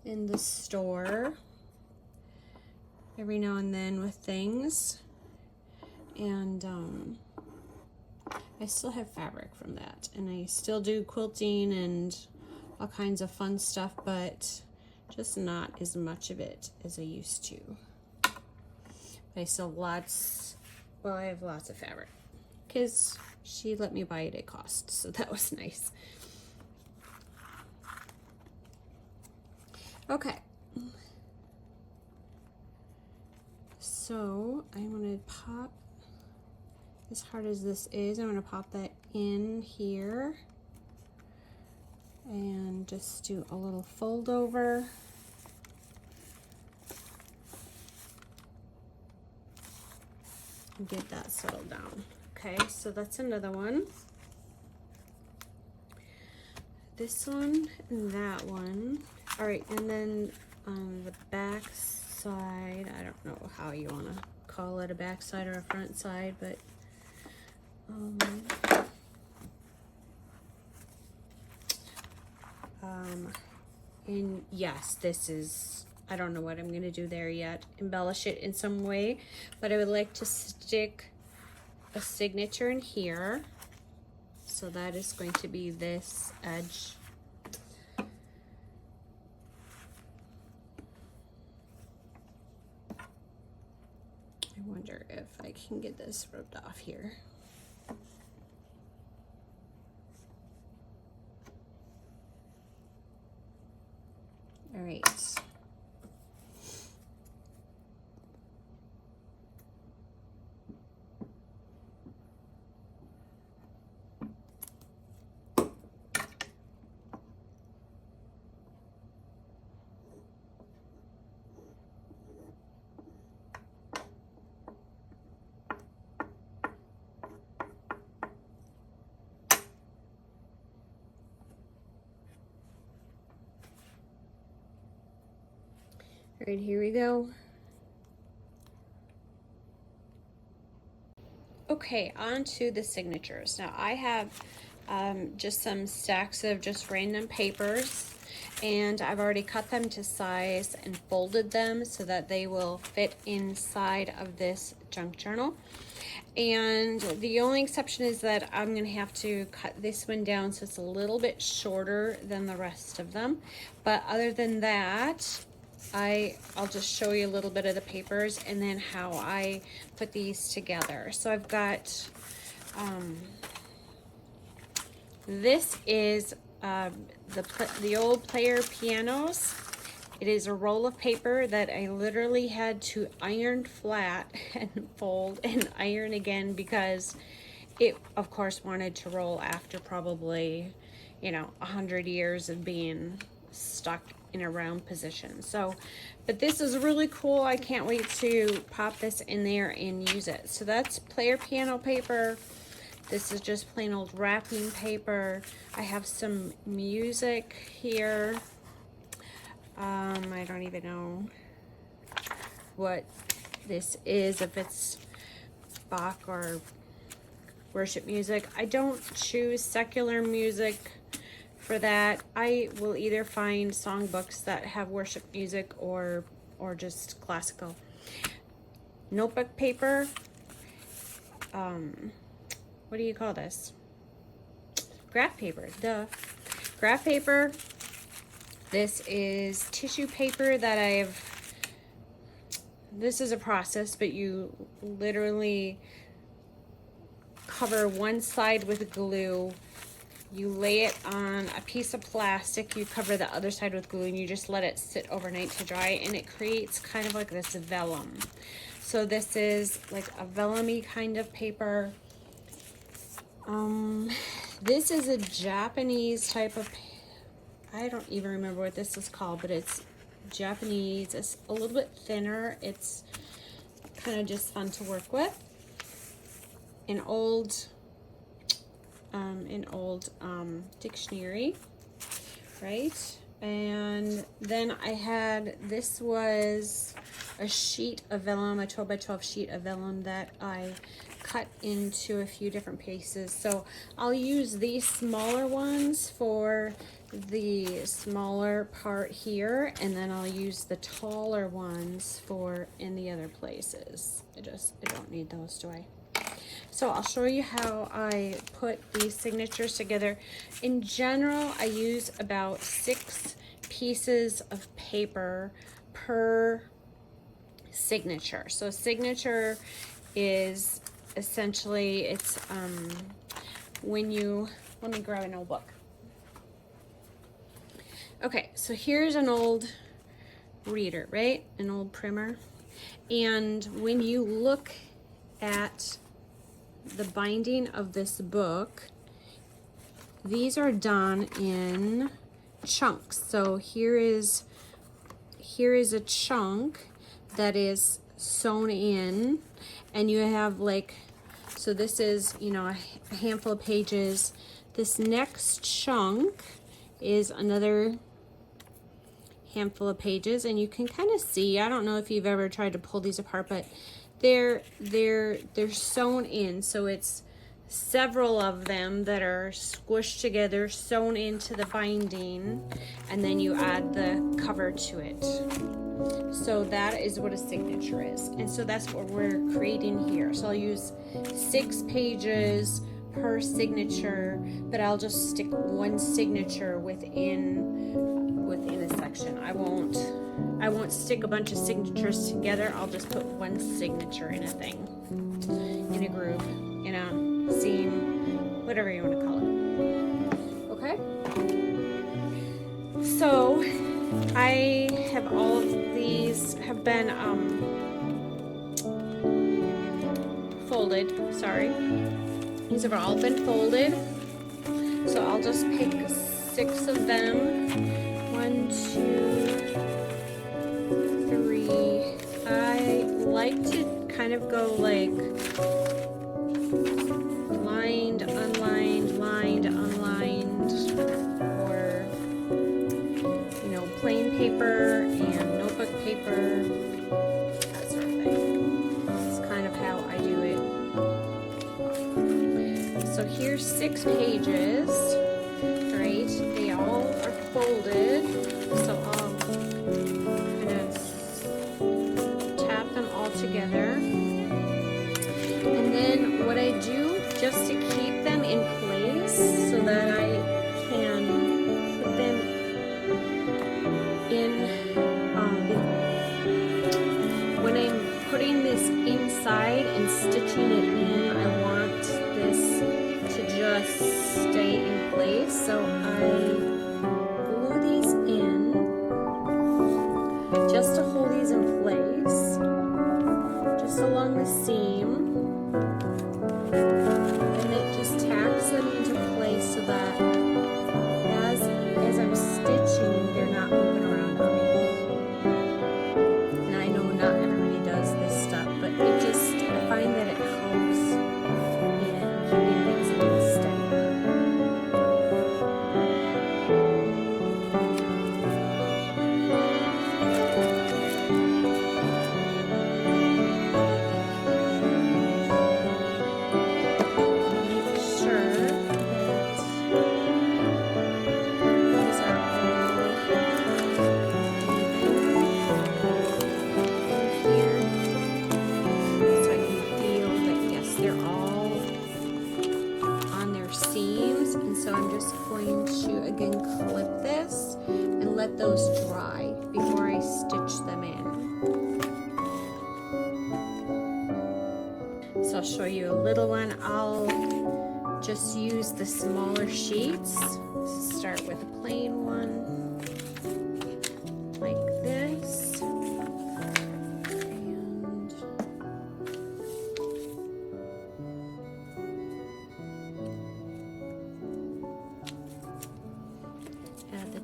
in the store every now and then with things, and I still have fabric from that, and I still do quilting and all kinds of fun stuff, but just not as much of it as I used to. But I still have I have lots of fabric because she let me buy it at cost, so that was nice. Okay, so I'm gonna pop, as hard as this is, I'm gonna pop that in here and just do a little fold over. And get that settled down. Okay, so that's another one. This one and that one. All right, and then on the back side, I don't know how you want to call it, a back side or a front side, but and yes, this is, I don't know what I'm going to do there yet, embellish it in some way, but I would like to stick a signature in here. So that is going to be this edge. I wonder if I can get this rubbed off here. All right. All right, here we go. Okay, on to the signatures. Now I have just some stacks of just random papers, and I've already cut them to size and folded them so that they will fit inside of this junk journal. And the only exception is that I'm going to have to cut this one down so it's a little bit shorter than the rest of them. But other than that, I'll just show you a little bit of the papers and then how I put these together. So I've got, this is the old player pianos. It is a roll of paper that I literally had to iron flat and fold and iron again because it, of course, wanted to roll after probably, 100 years of being stuck in a round position. So, but this is really cool. I can't wait to pop this in there and use it. So that's player piano paper. This is just plain old wrapping paper. I have some music here. I don't even know what this is, if it's Bach or worship music. I don't choose secular music for that. I will either find songbooks that have worship music or just classical. Notebook paper. What do you call this? Graph paper, duh. Graph paper. This is tissue paper that this is a process, but you literally cover one side with glue. You lay it on a piece of plastic, you cover the other side with glue, and you just let it sit overnight to dry, and it creates kind of like this vellum. So this is like a vellum-y kind of paper. This is a Japanese type of, I don't even remember what this is called, but it's Japanese. It's a little bit thinner. It's kind of just fun to work with. An old dictionary, right? And then I had, this was a sheet of vellum, a 12 by 12 sheet of vellum that I cut into a few different pieces. So I'll use these smaller ones for the smaller part here, and then I'll use the taller ones for in the other places. I don't need those, do I? So I'll show you how I put these signatures together. In general, I use about 6 pieces of paper per signature. So signature is essentially, it's when you, let me grab an old book. Okay, so here's an old reader, right? An old primer. And when you look at the binding of this book, these are done in chunks. So here is a chunk that is sewn in, and you have like, so this is, a handful of pages. This next chunk is another handful of pages, and you can kind of see, I don't know if you've ever tried to pull these apart, but they're sewn in, so it's several of them that are squished together, sewn into the binding, and then you add the cover to it. So that is what a signature is, and so that's what we're creating here. So I'll use 6 pages per signature, but I'll just stick one signature within a section. I won't stick a bunch of signatures together. I'll just put one signature in a thing, in a groove, in a seam, whatever you want to call it. Okay? So I have all of these have been folded, sorry. These have all been folded. So I'll just pick 6 of them. 1, 2, 3. I like to kind of go like lined, unlined, lined, unlined, or, you know, plain paper and notebook paper, that sort of thing. That's kind of how I do it. So here's 6 pages, right? They all are folded, so I'll kind of tap them all together. And then what I do, just to keep them in place so that I can put them in, when I'm putting this inside and stitching it in, I want this to just stay in place. So I glue these in just to hold these in place, just along the seam. And it just tacks them into place so that as I'm stitching, they're not moving around on me. And I know not everybody does this stuff, but it just, I find that it helps in keeping things a little steadier. So I'm just going to again clip this and let those dry before I stitch them in. So I'll show you a little one. I'll just use the smaller sheets. Start with a plain one like this.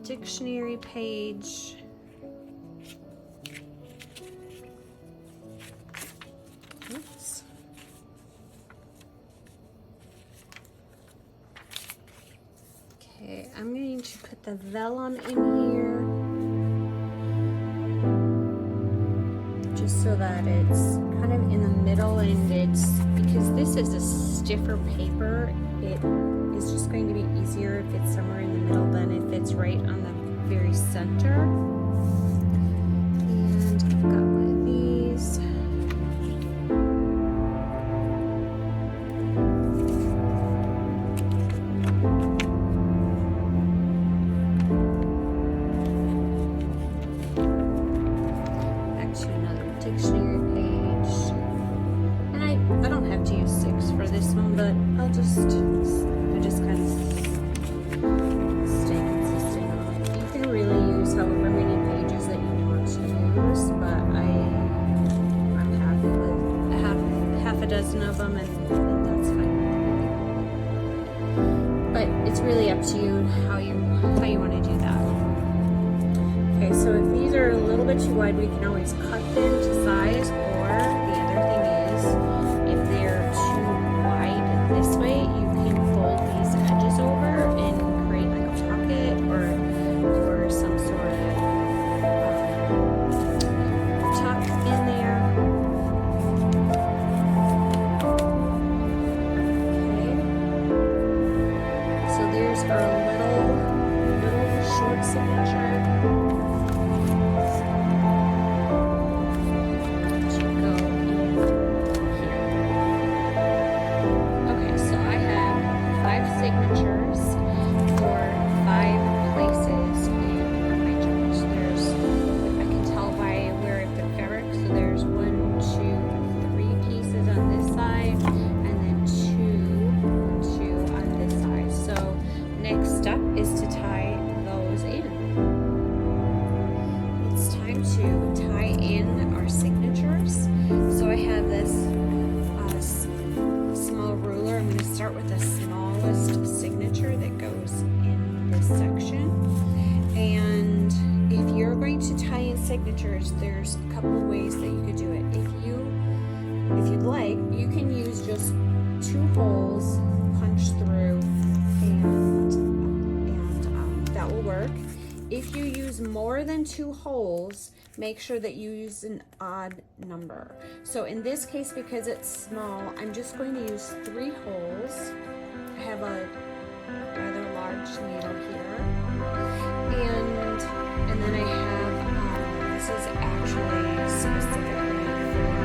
Dictionary page. Oops. Okay, I'm going to put the vellum in here just so that it's kind of in the middle, and it's, because this is a stiffer paper, it is just going to be easier if it's somewhere in the middle than if it's right on the very center. And I've got one of these. Back to another dictionary page. And I don't have to use 6 for this one, but I just kind of stay consistent on it. You can really use however many pages that you want to use, but I'm happy with half a dozen of them, and that's fine. But it's really up to you how you want to do that. Okay, so if these are a little bit too wide, we can always cut them to size, or the other thing is, if they're too wide this way, you can fold these edges over and create like a pocket or some sort of tuck in there. Okay. So there's our little short signature. As you time to tie in our signatures. So I have this small ruler. I'm going to start with the smallest signature that goes in this section. And if you're going to tie in signatures, there's a couple of ways that you could do it. If you'd like, you can use just 2 holes, punch through, and that will work. If you use more than 2 holes, make sure that you use an odd number. So in this case, because it's small, I'm just going to use 3 holes. I have a rather large needle here, and then I have this is actually specifically for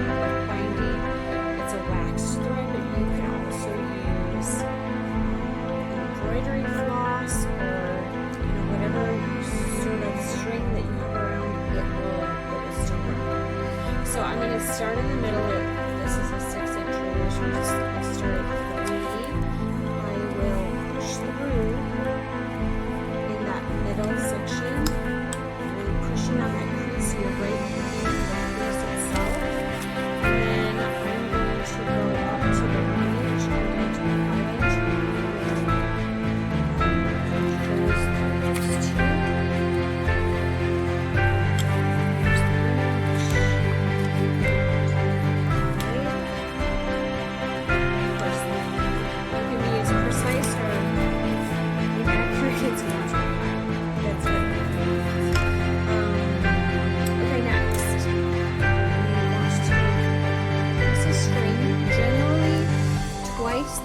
binding. It's a wax thread, but you can also use an embroidery floss or whatever sort of string that you have around. It will still work. So I'm going to start in the middle. This is a 6-inch ruler, so I'll start at 3. I will push through in that middle section. I'm pushing on that crease here, right in the crease itself. And then I'm going to go up to the 1-inch and then to the 5-inch. Those 2.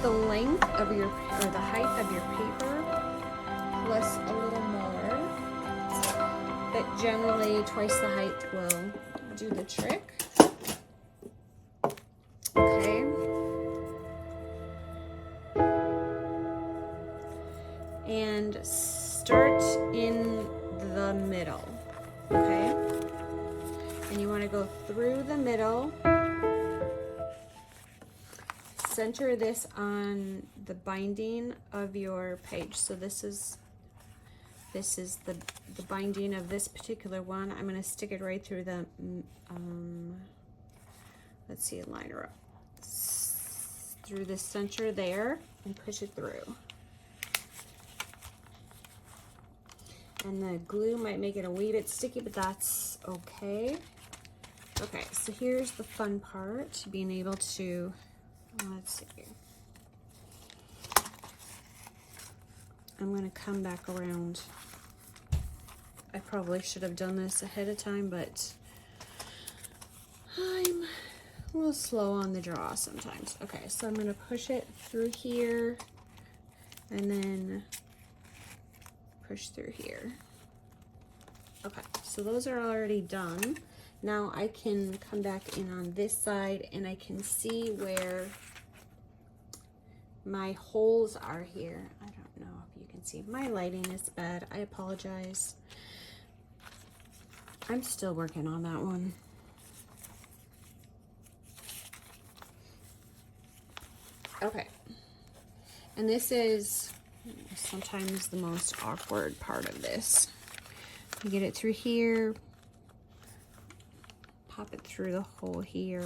The length of your, or the height of your paper, plus a little more, but generally twice the height will do the trick. Okay. And start in the middle, okay? And you want to go through the middle. Center this on the binding of your page. So this is the binding of this particular one. I'm going to stick it right through the let's see, line her up through the center there and push it through. And the glue might make it a wee bit sticky, but that's okay. Okay, so here's the fun part, being able to, let's see. I'm going to come back around. I probably should have done this ahead of time, but I'm a little slow on the draw sometimes. Okay, so I'm going to push it through here and then push through here. Okay, so those are already done. Now I can come back in on this side and I can see where my holes are here. I don't know if you can see. My lighting is bad. I apologize. I'm still working on that one. Okay. And this is sometimes the most awkward part of this. You get it through here, pop it through the hole here,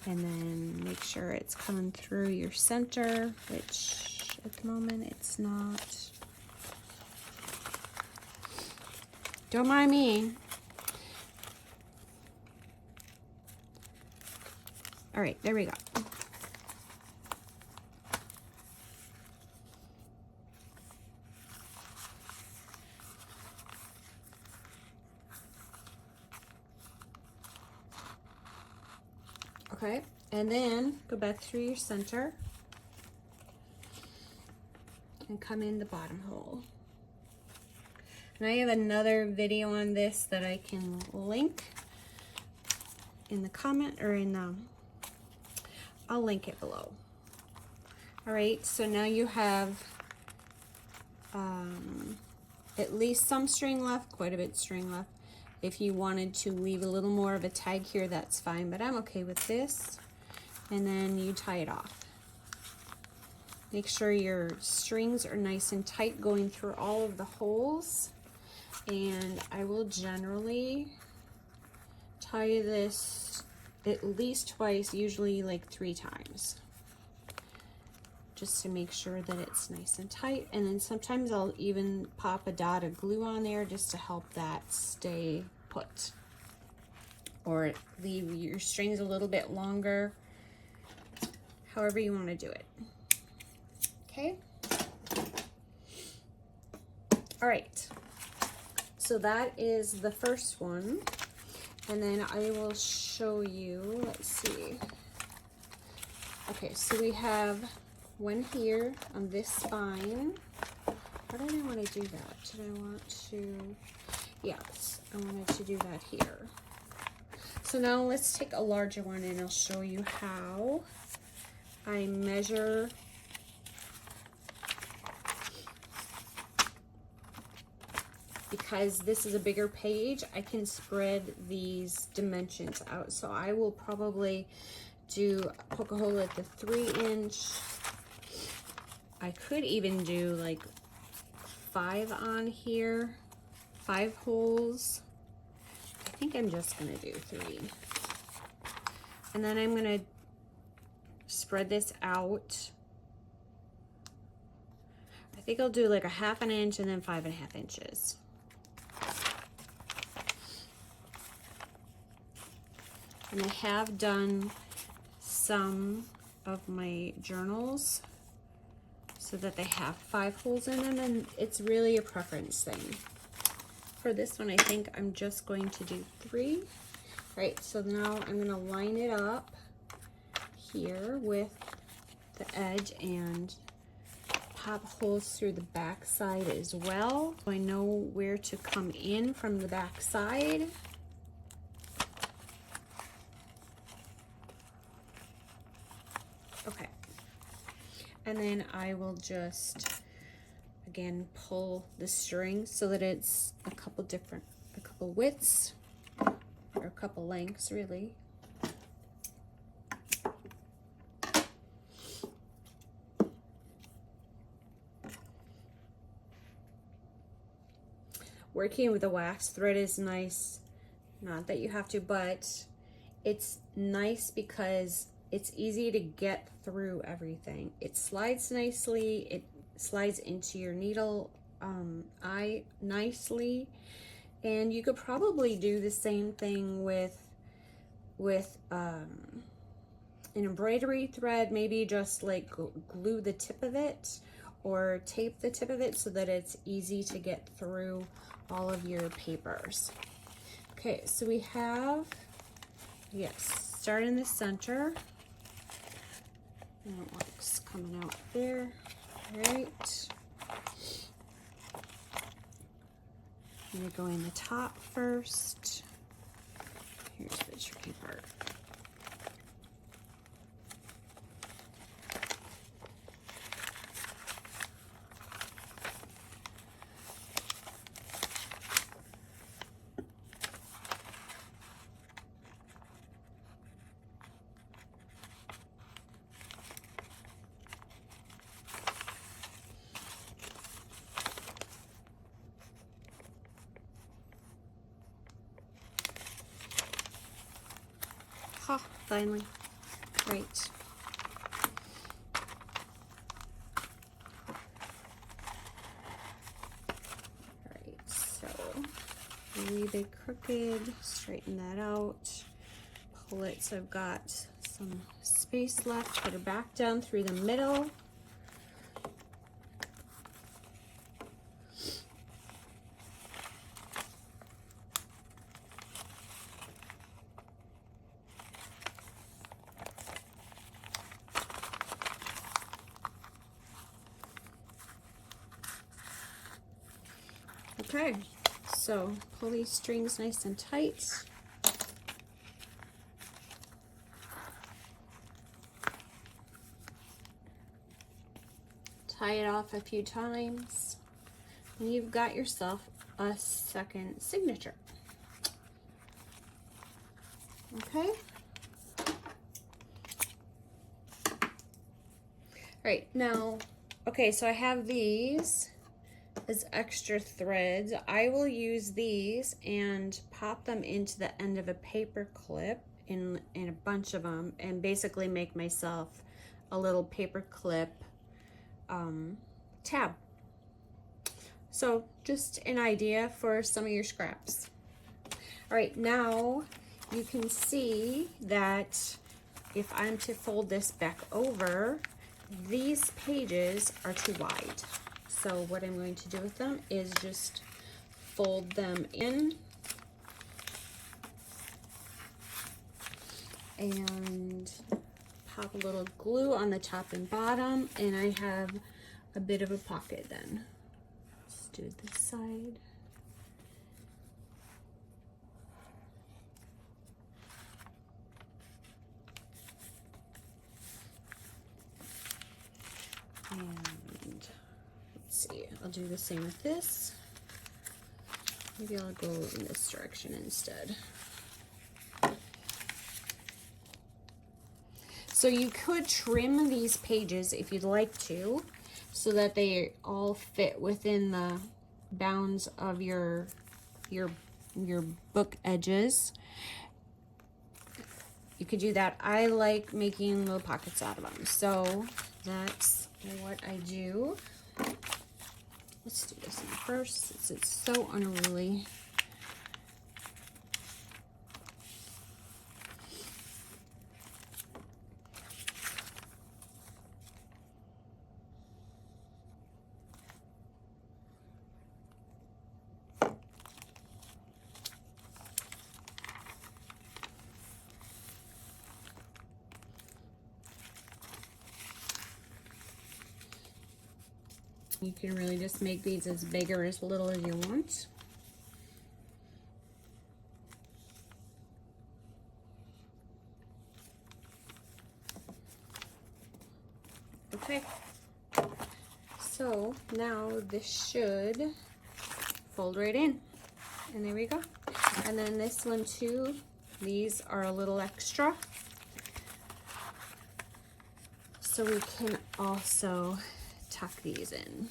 and then make sure it's coming through your center, which at the moment it's not. Don't mind me. All right, there we go. Okay, and then go back through your center and come in the bottom hole. And I have another video on this that I can link in the comment or in I'll link it below. All right, so now you have at least some string left, quite a bit of string left. If you wanted to leave a little more of a tag here, that's fine, but I'm okay with this. And then you tie it off. Make sure your strings are nice and tight going through all of the holes. And I will generally tie this at least twice, usually like 3 times, just to make sure that it's nice and tight. And then sometimes I'll even pop a dot of glue on there just to help that stay put, or leave your strings a little bit longer, however you want to do it. Okay. All right, so that is the first one. And then I will show you, let's see. Okay, so we have one here on this spine. How did I want to do that? Did I want to, yes, I wanted to do that here. So now let's take a larger one and I'll show you how I measure. Because this is a bigger page, I can spread these dimensions out. So I will probably poke a hole at the 3-inch. I could even do like 5 on here, 5 holes. I think I'm just gonna do 3. And then I'm gonna spread this out. I think I'll do like a 1/2 inch and then 5.5 inches. And I have done some of my journals so that they have 5 holes in them, and it's really a preference thing. For this one, I think I'm just going to do 3. Right, so now I'm gonna line it up here with the edge and pop holes through the back side as well. So I know where to come in from the back side. Okay, and then I will just, again, pull the string so that it's a couple widths, or a couple lengths, really. Working with a wax thread is nice, not that you have to, but it's nice because it's easy to get through everything. It slides nicely, it slides into your needle eye nicely, and you could probably do the same thing with an embroidery thread. Maybe just like glue the tip of it or tape the tip of it so that it's easy to get through all of your papers. Okay, so we have, yes, start in the center. And it looks coming out there. All right. I'm gonna go in the top first. Here's the tricky part. Ha, finally. Great. Alright, so leave it crooked, straighten that out, pull it so I've got some space left, put her back down through the middle. Okay, so pull these strings nice and tight. Tie it off a few times, and you've got yourself a second signature. Okay. All right, now, okay, so I have these as extra threads, I will use these and pop them into the end of a paper clip in a bunch of them, and basically make myself a little paper clip tab. So just an idea for some of your scraps. All right, now you can see that if I'm to fold this back over, these pages are too wide. So what I'm going to do with them is just fold them in and pop a little glue on the top and bottom, and I have a bit of a pocket then. Let's do this side. And let's see, I'll do the same with this. Maybe I'll go in this direction instead. So you could trim these pages if you'd like to, so that they all fit within the bounds of your book edges. You could do that. I like making little pockets out of them, so that's what I do. Let's do this one first, since it's so unruly. You can really just make these as big or as little as you want. Okay, so now this should fold right in, and there we go. And then this one too, these are a little extra, so we can also tuck these in.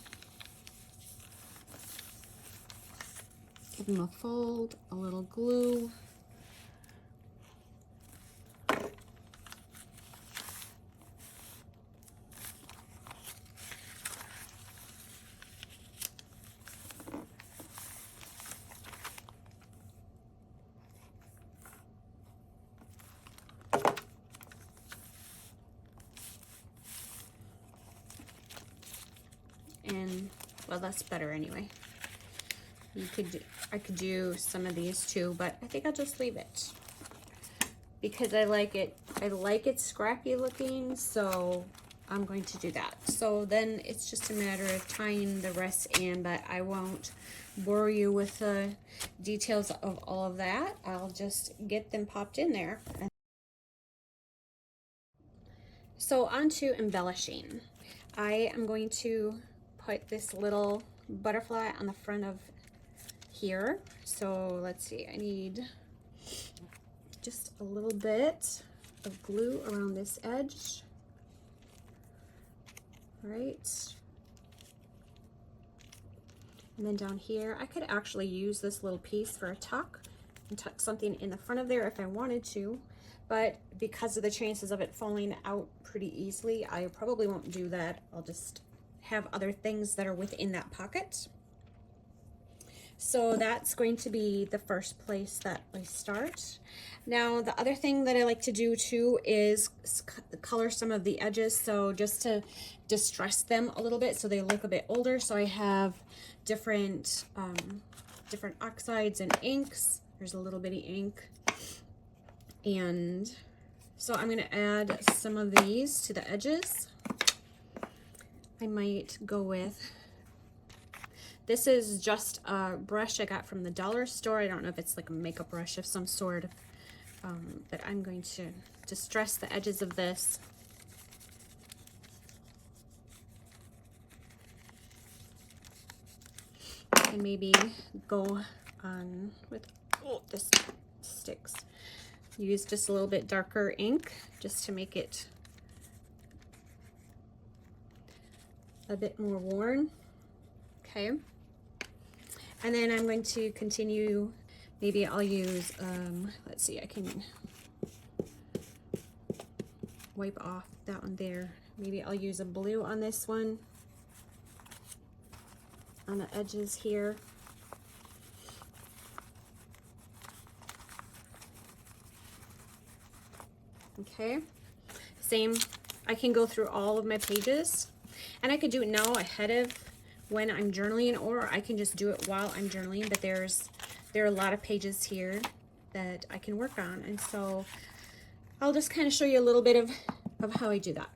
Give them a fold, a little glue. And well, that's better anyway. I could do some of these too, but I think I'll just leave it because I like it. I like it scrappy looking, so I'm going to do that. So then it's just a matter of tying the rest in, but I won't bore you with the details of all of that. I'll just get them popped in there. So on to embellishing. I am going to put this little butterfly on the front of here. So let's see, I need just a little bit of glue around this edge. Right. And then down here, I could actually use this little piece for a tuck and tuck something in the front of there if I wanted to, but because of the chances of it falling out pretty easily, I probably won't do that. I'll just have other things that are within that pocket. So that's going to be the first place that I start. Now, the other thing that I like to do too is color some of the edges, so just to distress them a little bit so they look a bit older. So I have different different oxides and inks. There's a little bitty ink, and so I'm going to add some of these to the edges. I might go with, this is just a brush I got from the dollar store. I don't know if it's like a makeup brush of some sort, but I'm going to distress the edges of this. And maybe go on with, oh, this sticks. Use just a little bit darker ink just to make it a bit more worn. Okay. And then I'm going to continue, maybe I'll use, let's see, I can wipe off that one there. Maybe I'll use a blue on this one, on the edges here. Okay, same, I can go through all of my pages, and I could do it now ahead of when I'm journaling, or I can just do it while I'm journaling, but there are a lot of pages here that I can work on, and so I'll just kind of show you a little bit of how I do that.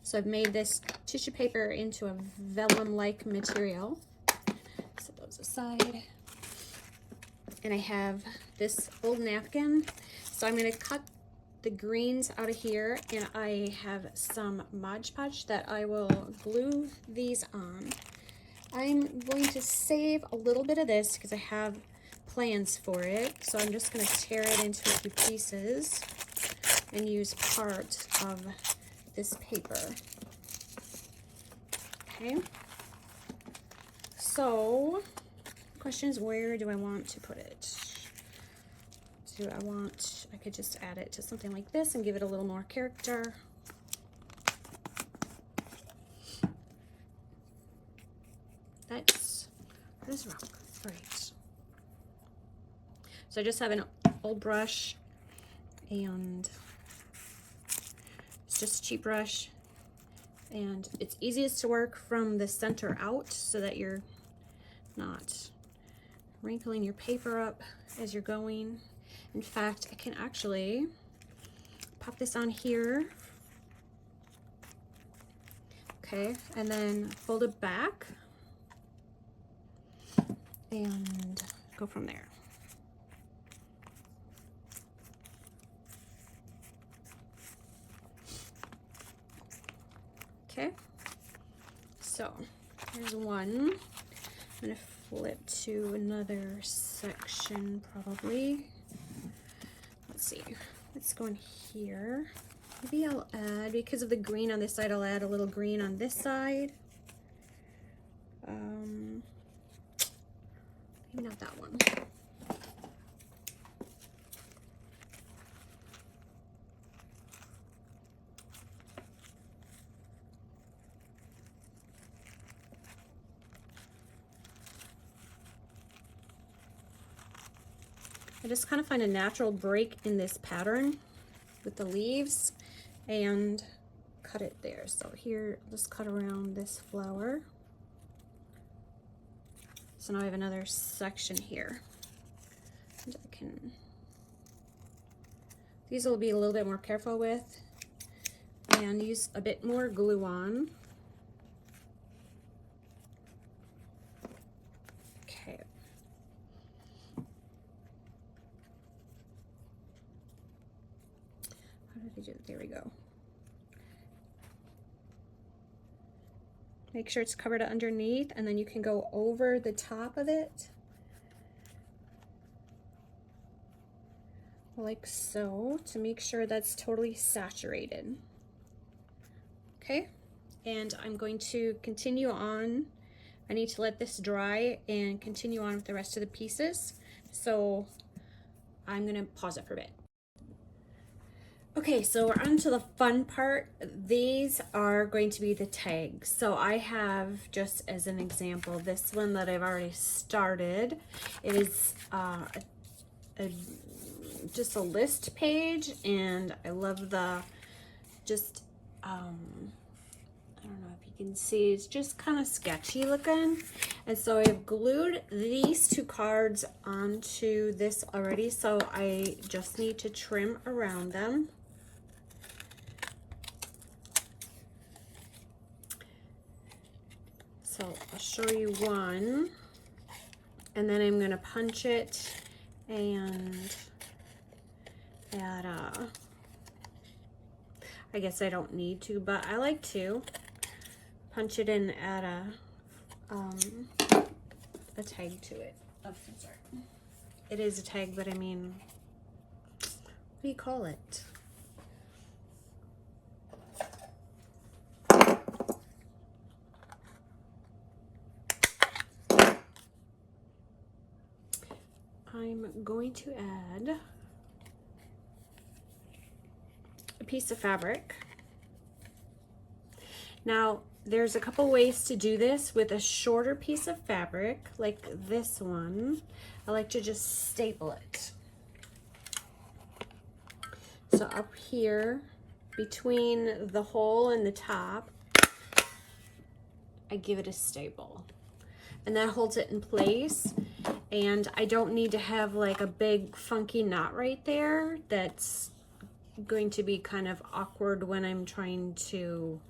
So I've made this tissue paper into a vellum-like material. Set those aside. And I have this old napkin. So I'm going to cut the greens out of here, and I have some Mod Podge that I will glue these on. I'm going to save a little bit of this because I have plans for it. So I'm just going to tear it into a few pieces and use part of this paper. Okay, so the question is, where do I want to put it? I could just add it to something like this and give it a little more character. That is rock. Right. So I just have an old brush, and it's just a cheap brush, and it's easiest to work from the center out so that you're not wrinkling your paper up as you're going. In fact, I can actually pop this on here, okay, and then fold it back and go from there. Okay, so here's one. I'm gonna flip to another section probably. Let's see, let's go in here. Maybe I'll add, because of the green on this side, I'll add a little green on this side. Maybe not that one. I just kind of find a natural break in this pattern with the leaves and cut it there. So here, just cut around this flower. So now I have another section here. And I can, these will be a little bit more careful with and use a bit more glue on. Okay. How did I do it? There we go. Make sure it's covered underneath, and then you can go over the top of it like so to make sure that's totally saturated. Okay, and I'm going to continue on. I need to let this dry and continue on with the rest of the pieces. So I'm gonna pause it for a bit. Okay, so we're on to the fun part. These are going to be the tags. So I have, just as an example, this one that I've already started. It is just a list page, and I love the, just, I don't know if you can see, it's just kind of sketchy looking. And so I've glued these two cards onto this already, so I just need to trim around them. So I'll show you one, and then I'm gonna punch it and add I guess I don't need to, but I like to punch it in, add a tag to it. Oh, I'm sorry. It is a tag, but I mean, what do you call it? I'm going to add a piece of fabric. Now, there's a couple ways to do this with a shorter piece of fabric, like this one. I like to just staple it. So up here, between the hole and the top, I give it a staple. And that holds it in place. And I don't need to have like a big funky knot right there that's going to be kind of awkward when I'm trying to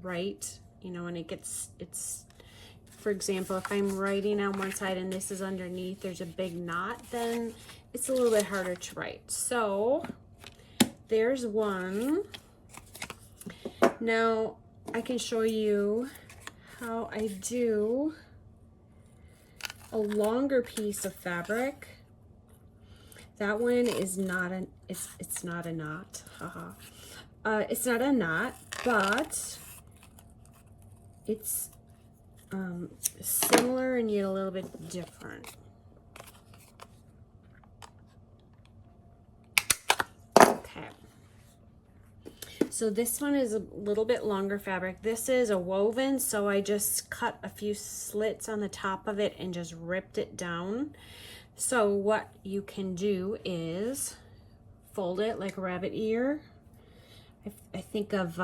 write, you know, and it's, for example, if I'm writing on one side and this is underneath, there's a big knot, then it's a little bit harder to write. So there's one. Now I can show you how I do a longer piece of fabric. That one is not an, it's not a knot, haha. It's not a knot, but it's similar and yet a little bit different. Okay. So this one is a little bit longer fabric. This is a woven, so I just cut a few slits on the top of it and just ripped it down. So what you can do is fold it like a rabbit ear. I think of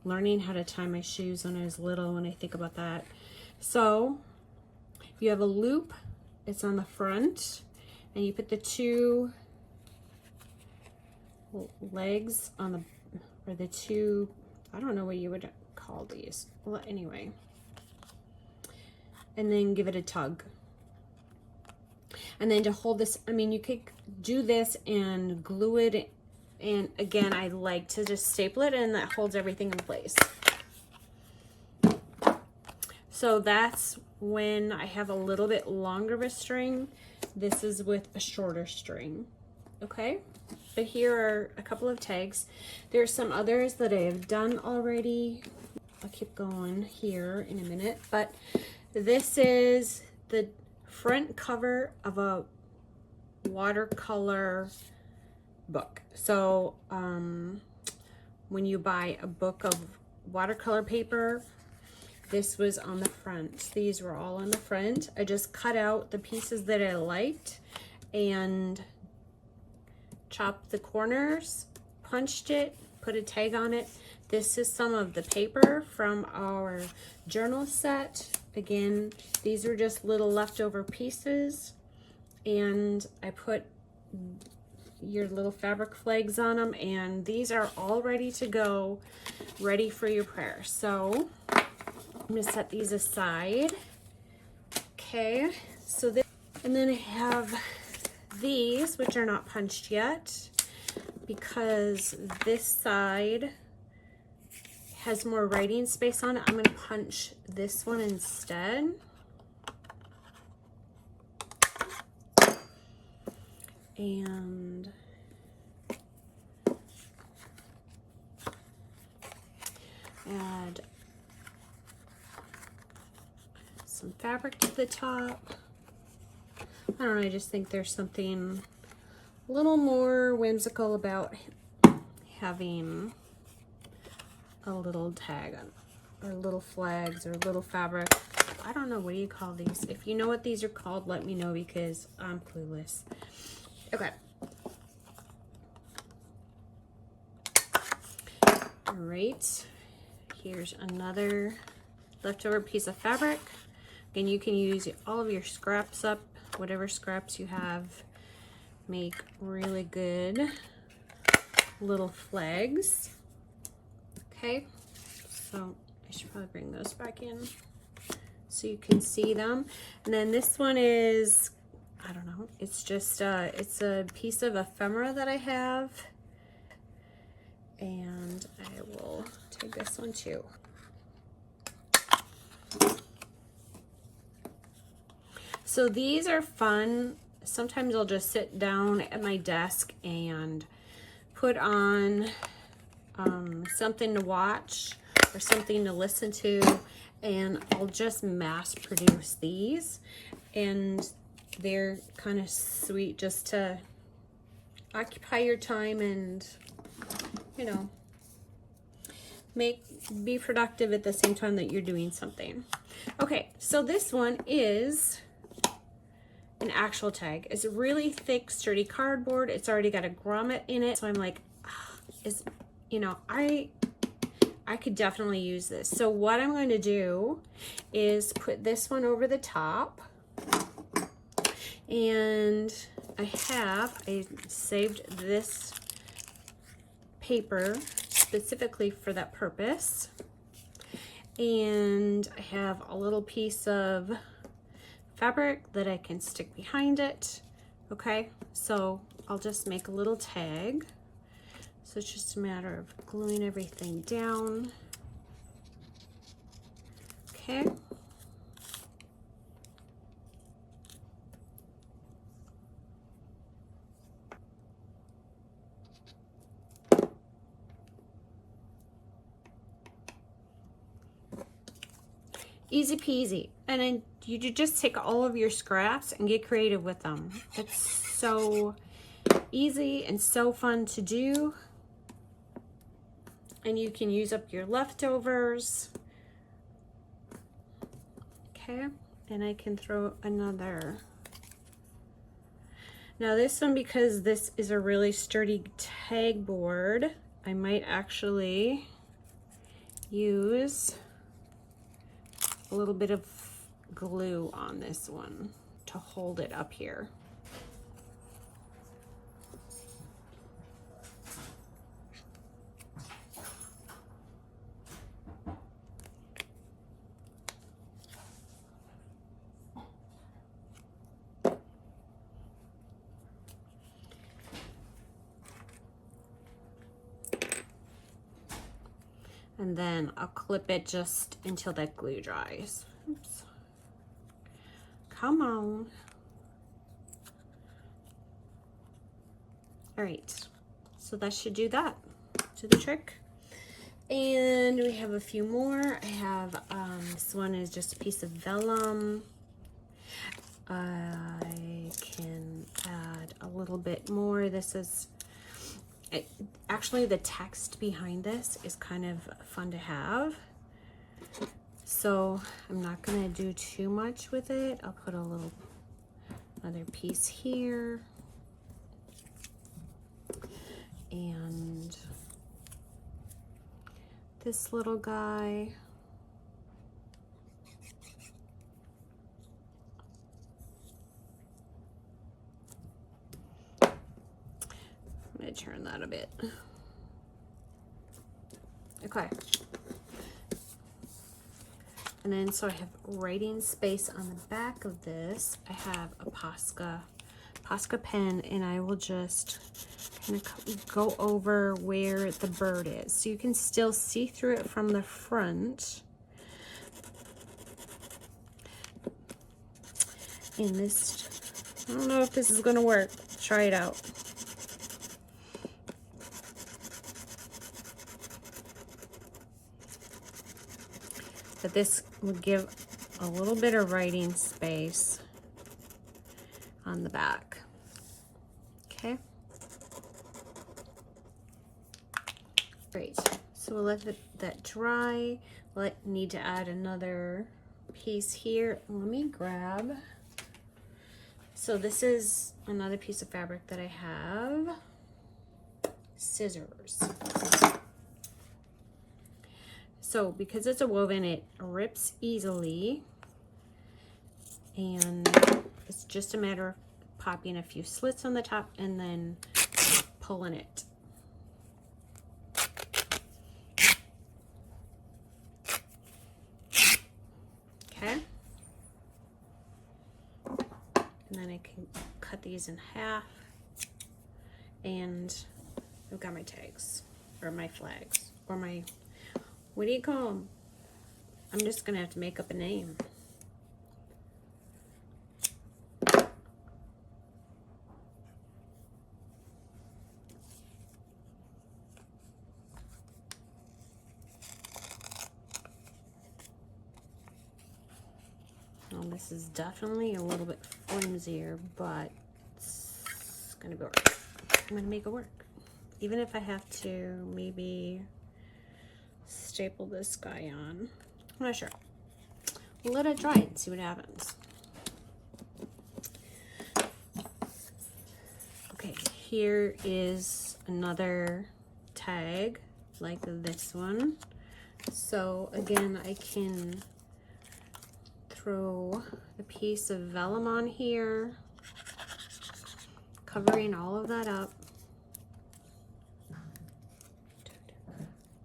learning how to tie my shoes when I was little, when I think about that. So you have a loop, it's on the front, and you put the two legs on the, or the two, I don't know what you would call these. Well, anyway. And then give it a tug. And then to hold this, I mean, you could do this and glue it And again, I like to just staple it, and that holds everything in place. So that's when I have a little bit longer of a string. This is with a shorter string, okay? But here are a couple of tags. There's some others that I have done already. I'll keep going here in a minute, but this is the front cover of a watercolor book. So when you buy a book of watercolor paper, this was on the front. These were all on the front. I just cut out the pieces that I liked and chopped the corners, punched it, put a tag on it. This is some of the paper from our journal set. Again, these are just little leftover pieces, and I put your little fabric flags on them, and these are all ready to go, ready for your prayer. So I'm gonna set these aside. Okay, so this, and then I have these, which are not punched yet, because this side has more writing space on it. I'm gonna punch this one instead. And add some fabric to the top. I don't know, I just think there's something a little more whimsical about having a little tag on, or little flags, or little fabric. I don't know, what do you call these? If you know what these are called, let me know, because I'm clueless. Okay. All right, here's another leftover piece of fabric. Again, you can use all of your scraps up, whatever scraps you have. Make really good little flags. Okay, so I should probably bring those back in so you can see them. And then this one is, I don't know, it's just it's a piece of ephemera that I have, and I will take this one too. So these are fun. Sometimes I'll just sit down at my desk and put on something to watch or something to listen to, and I'll just mass produce these, and they're kind of sweet just to occupy your time and, you know, be productive at the same time that you're doing something. Okay, so this one is an actual tag. It's a really thick, sturdy cardboard. It's already got a grommet in it, so I'm like, you know, I could definitely use this. So what I'm going to do is put this one over the top, and I saved this paper specifically for that purpose, and I have a little piece of fabric that I can stick behind it. Okay, so I'll just make a little tag. So it's just a matter of gluing everything down. Okay. Easy peasy. And then you just take all of your scraps and get creative with them. It's so easy and so fun to do. And you can use up your leftovers. Okay, and I can throw another. Now this one, because this is a really sturdy tag board, I might actually use a little bit of glue on this one to hold it up here. And then I'll clip it just until that glue dries. Oops. Come on. All right, so that should do that, do the trick. And we have a few more. I have, this one is just a piece of vellum. I can add a little bit more. This is, actually the text behind this is kind of fun to have. So I'm not gonna do too much with it. I'll put another piece here. And this little guy. I'm gonna turn that a bit. Okay. And then so I have writing space on the back of this. I have a Posca pen, and I will just kind of go over where the bird is. So you can still see through it from the front. And this, I don't know if this is gonna work. Try it out. But this would give a little bit of writing space on the back. Okay. Great. So we'll let that dry. We'll need to add another piece here. Let me grab. So this is another piece of fabric that I have. Scissors. So because it's a woven, it rips easily, and it's just a matter of popping a few slits on the top and then pulling it. Okay. And then I can cut these in half, and I've got my tags, or my flags, or my, what do you call them? I'm just gonna have to make up a name. Well, this is definitely a little bit flimsier, but it's gonna work. I'm gonna make it work. Even if I have to maybe staple this guy on. I'm not sure. We'll let it dry and see what happens. Okay, here is another tag like this one. So again, I can throw a piece of vellum on here, covering all of that up.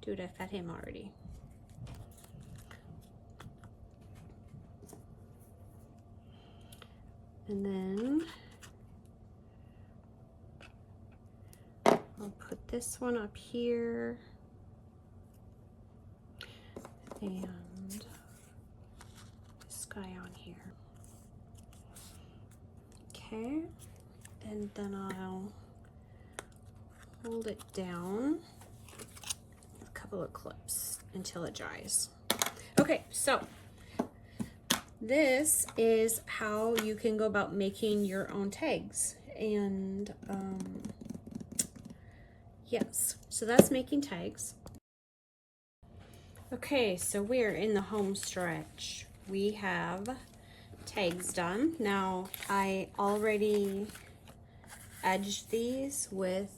Dude, I fed him already. And then I'll put this one up here, and this guy on here. Okay, and then I'll hold it down with a couple of clips until it dries. Okay, so this is how you can go about making your own tags. And yes, so that's making tags. Okay, so we're in the home stretch. We have tags done. Now, I already edged these with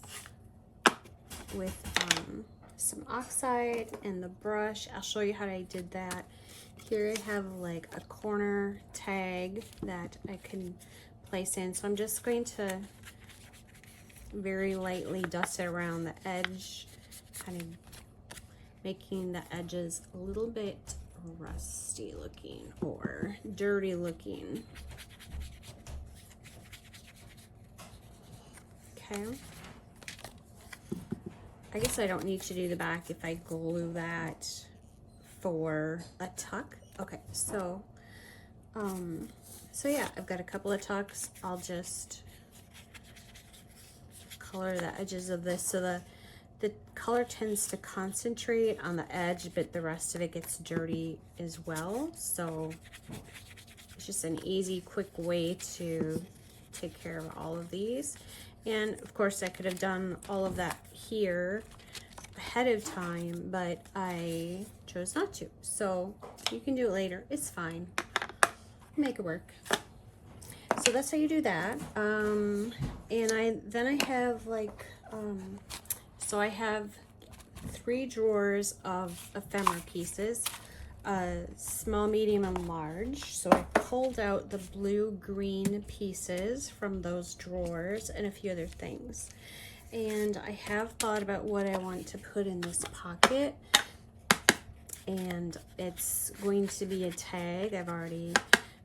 some oxide and the brush. I'll show you how I did that. Here I have like a corner tag that I can place in. So I'm just going to very lightly dust it around the edge, kind of making the edges a little bit rusty looking or dirty looking. Okay. I guess I don't need to do the back if I glue that for a tuck. Okay, so yeah, I've got a couple of tucks. I'll just color the edges of this so the color tends to concentrate on the edge, but the rest of it gets dirty as well. So it's just an easy, quick way to take care of all of these. And of course I could have done all of that here ahead of time, but I chose not to. So you can do it later, it's fine. Make it work. So that's how you do that. And then I have like, so I have 3 drawers of ephemera pieces, small, medium, and large. So I pulled out the blue, green pieces from those drawers and a few other things. And I have thought about what I want to put in this pocket. And it's going to be a tag. I've already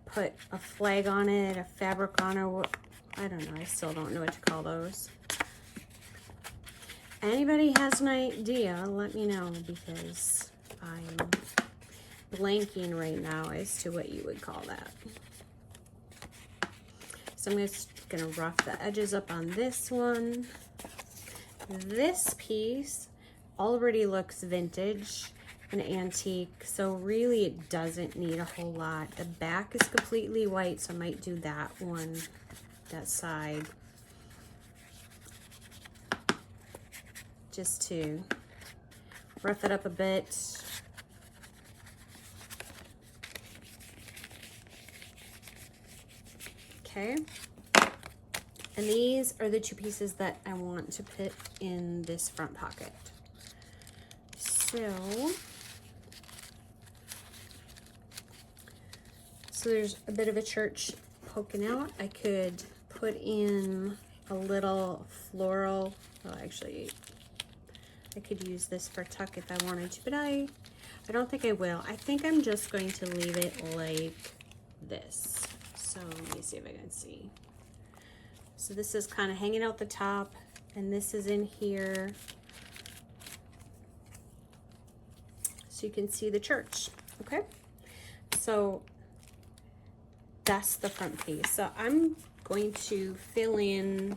put a flag on it, a fabric on it. I don't know, I still don't know what to call those. Anybody has an idea, let me know, because I'm blanking right now as to what you would call that. So I'm just gonna rough the edges up on this one. This piece already looks vintage and antique, so really it doesn't need a whole lot. The back is completely white, so I might do that one, that side, just to rough it up a bit. Okay, and these are the 2 pieces that I want to put in this front pocket. So there's a bit of a church poking out. I could put in a little floral, well actually I could use this for tuck if I wanted to, but I don't think I will. I think I'm just going to leave it like this. So let me see if I can see. So this is kind of hanging out the top, and this is in here. So you can see the church, okay? So that's the front piece. So I'm going to fill in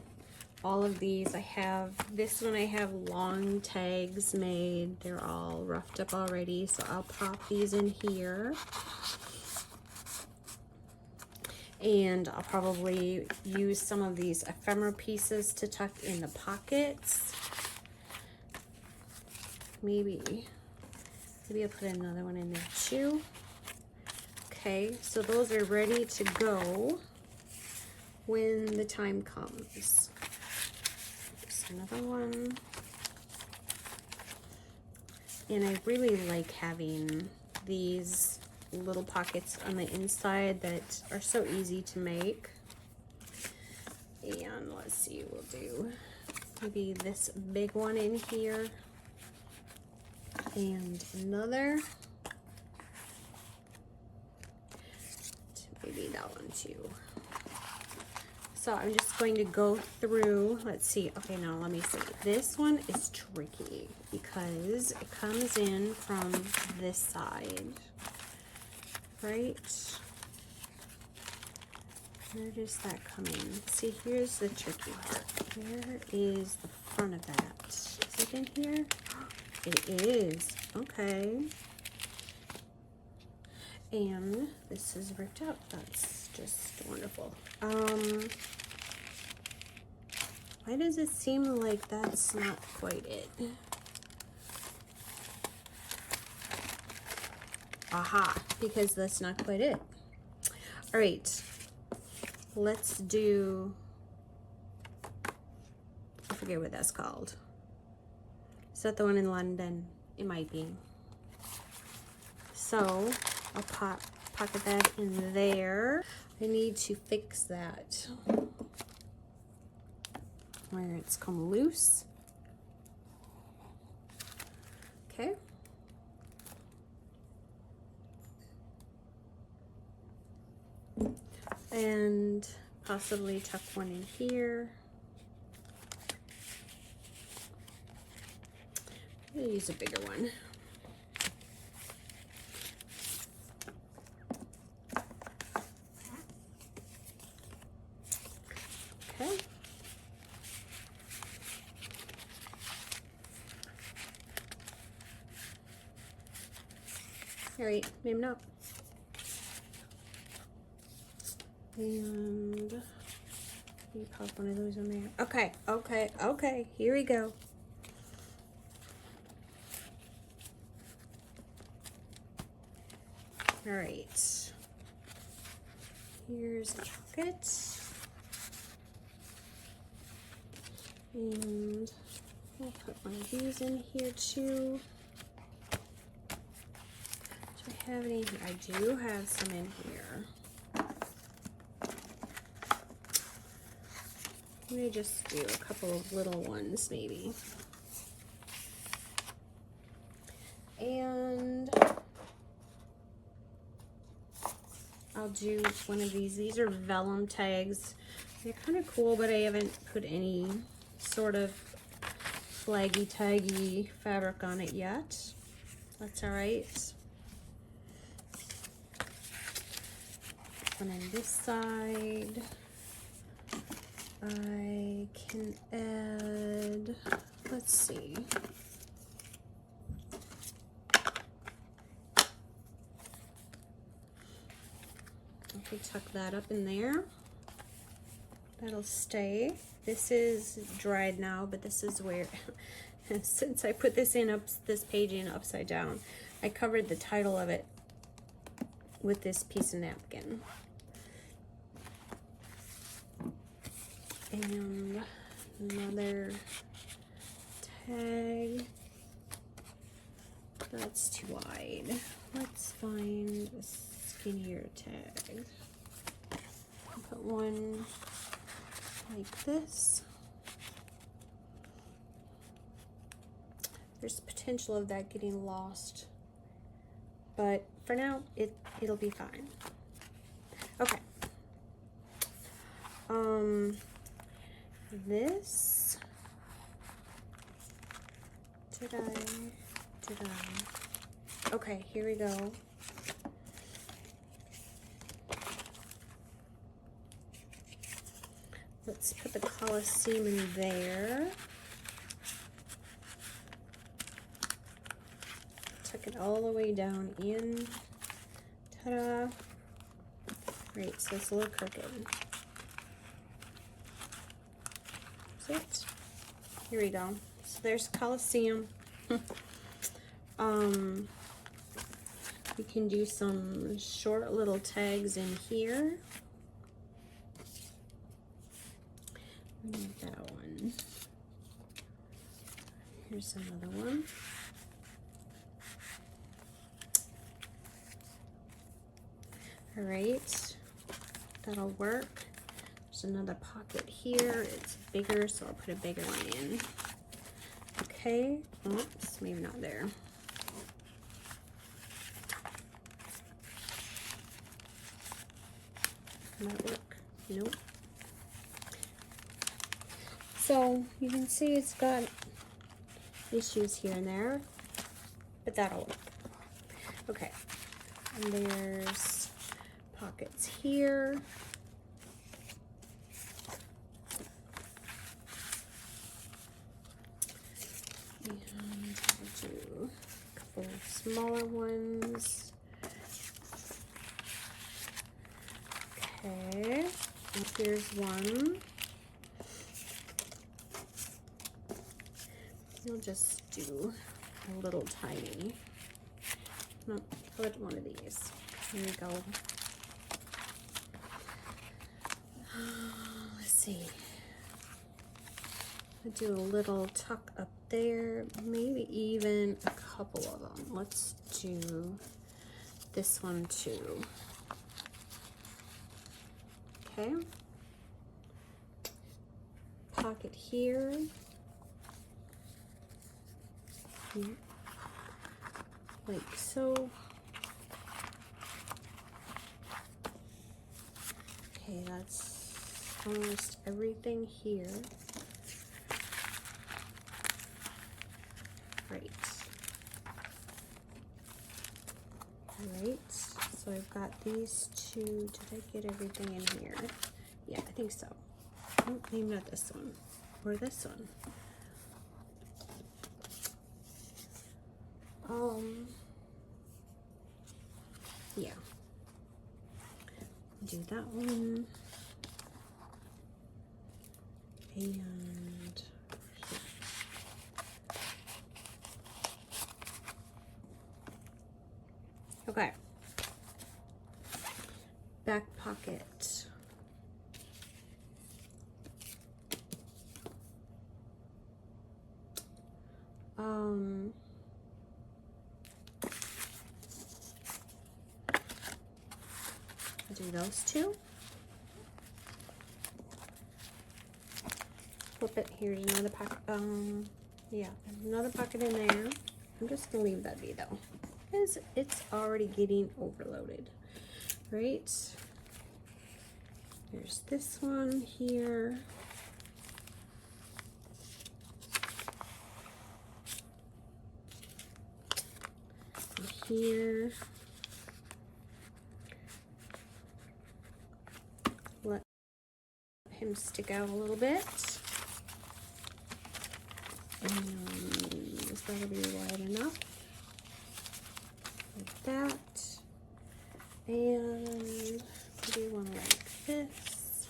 all of these. I have this one, I have long tags made. They're all roughed up already, so I'll pop these in here. And I'll probably use some of these ephemera pieces to tuck in the pockets. Maybe I'll put another one in there too. Okay, so those are ready to go when the time comes. Just another one. And I really like having these little pockets on the inside that are so easy to make. And let's see, we'll do maybe this big one in here and another. Maybe that one too. So I'm just going to go through, let's see, okay, now let me see. This one is tricky because it comes in from this side, right? Where does that come in? See, here's the tricky part. Where is the front of that? Is it in here? It is, okay. And this is ripped out. That's just wonderful. Why does it seem like that's not quite it? Aha, because that's not quite it. All right, let's do, I forget what that's called. Is that the one in London? It might be. So I'll pocket that in there. I need to fix that where it's come loose. Okay. And possibly tuck one in here. I'll use a bigger one. Okay. All right, maybe not. And you pop one of those in there. Okay, okay, okay, here we go. All right. Here's a pocket. And I'll put one of these in here too. Do I have any here? I do have some in here. Let me just do a couple of little ones maybe. And I'll do one of these. These are vellum tags. They're kind of cool, but I haven't put any sort of flaggy taggy fabric on it yet. That's all right. One on this side. I can add, let's see. I can tuck that up in there. That'll stay. This is dried now, but this is where, since I put this page in upside down, I covered the title of it with this piece of napkin. And another tag. That's too wide. Let's find a skinnier tag. Put one like this. There's potential of that getting lost, but for now it'll be fine. Okay. This did I? Okay, here we go. Let's put the Coliseum in there. Tuck it all the way down in. Ta-da. Right, so it's a little crooked. That's it. Here we go. So there's Coliseum. We can do some short little tags in here. That one. Here's another one. All right, that'll work. There's another pocket here. It's bigger, so I'll put a bigger one in. Okay, oops, maybe not there. Might that work? Nope. So you can see it's got issues here and there, but that'll work. Okay, and there's pockets here. And I'll do a couple of smaller ones. Okay, and here's one. We'll just do a little tiny. No, put one of these. Here we go. Let's see. I'll do a little tuck up there, maybe even a couple of them. Let's do this one too. Okay. Pocket here. Like so. Okay, that's almost everything here. Right. Right, so I've got these two. Did I get everything in here? Yeah, I think so. Oh, maybe not this one or this one. Yeah. Do that one. And okay. Back pocket. I'll do those two. Flip it. Here's another pocket. Yeah, another pocket in there. I'm just gonna leave that be though, because it's already getting overloaded, right? There's this one here. And here. Let him stick out a little bit. And this that'll be wide enough. Like that. And do one like this.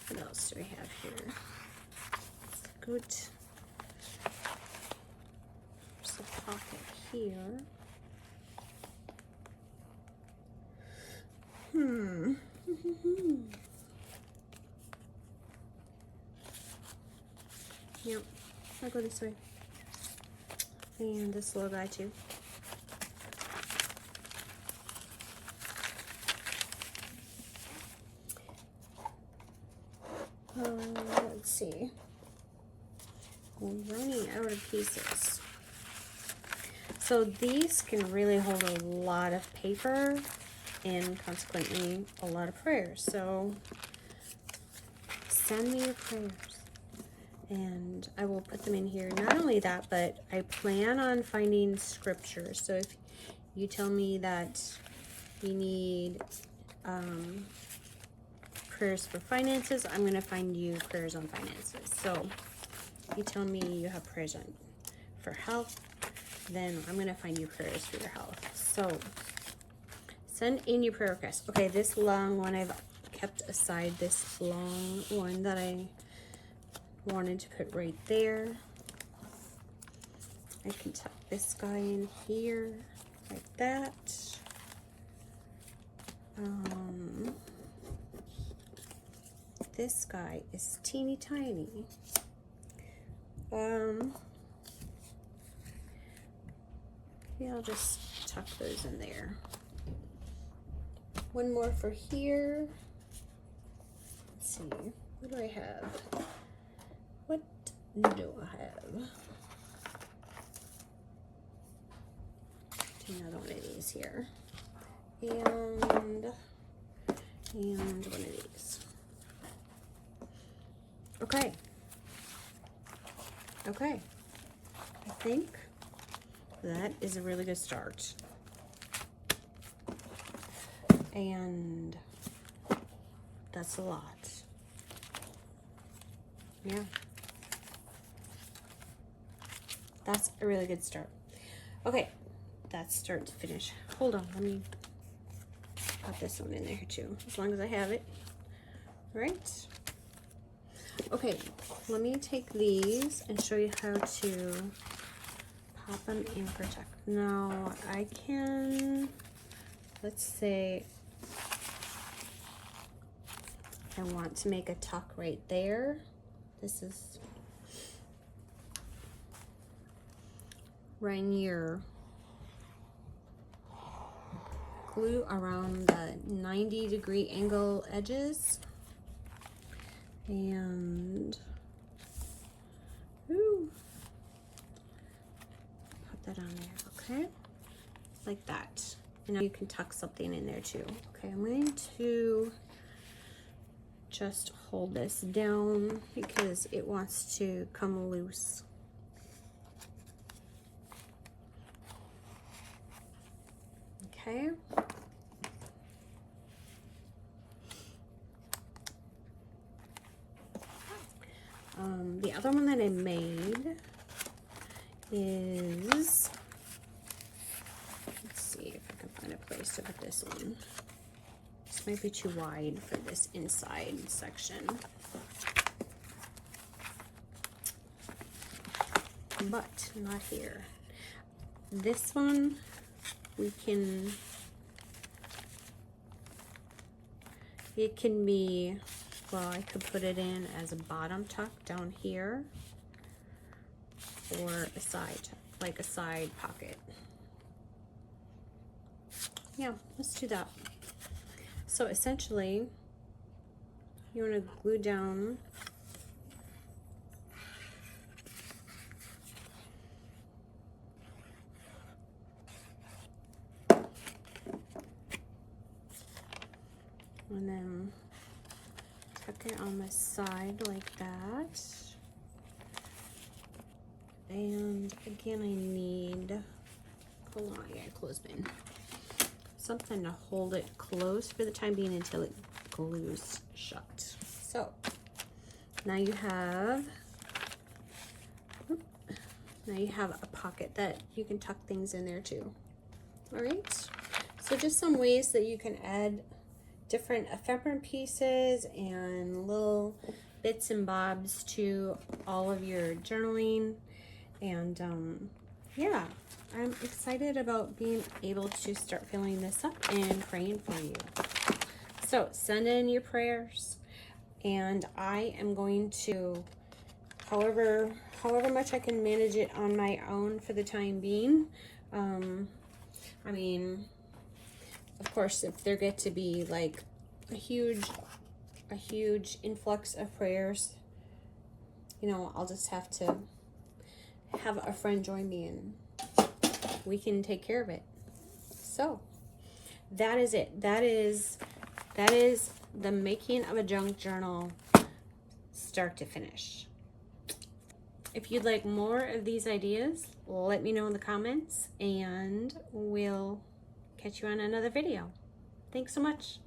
What else do we have here? That's good. There's a pocket here. Yep, I'll go this way. And this little guy too. Let's see. We're running out of pieces. So these can really hold a lot of paper and consequently a lot of prayers. So send me your prayers and I will put them in here. Not only that, but I plan on finding scripture. So if you tell me that you need prayers for finances, I'm going to find you prayers on finances. So you tell me you have prayers on for health, then I'm going to find you prayers for your health. So send in your prayer requests. Okay, this long one, I've kept aside this long one that I wanted to put right there. I can tuck this guy in here like that. This guy is teeny tiny. Yeah, I'll just tuck those in there. One more for here. Let's see, what do I have? What do I have? Another one of these here. And one of these. Okay. Okay. I think that is a really good start. And that's a lot. Yeah. That's a really good start. Okay. That's start to finish. Hold on. Let me put this one in there too, as long as I have it. Right. Okay. Let me take these and show you how to pop them in protect. Now I can, let's say I want to make a tuck right there. This is right near, glue around the 90-degree angle edges and put that on there, okay? Like that. And now you can tuck something in there too. Okay, I'm going to just hold this down because it wants to come loose. Okay. The other one that I made is, let's see if I can find a place to put this one. This might be too wide for this inside section. But not here. This one, we can, it can be, well, I could put it in as a bottom tuck down here, or a side, like a side pocket. Yeah, let's do that. So essentially, you want to glue down and then tuck it on the side like that. And again, I need, hold on, I got a clothespin. Something to hold it close for the time being until it glues shut. So now you have a pocket that you can tuck things in there too. All right, so just some ways that you can add different ephemera pieces and little bits and bobs to all of your journaling. And yeah, I'm excited about being able to start filling this up and praying for you. So send in your prayers, and I am going to, however much I can manage it on my own for the time being. I mean, of course, if there get to be like a huge influx of prayers, you know, I'll just have to have a friend join me and we can take care of it. So that is it. That is the making of a junk journal, start to finish. If you'd like more of these ideas, let me know in the comments, and we'll catch you on another video. Thanks so much.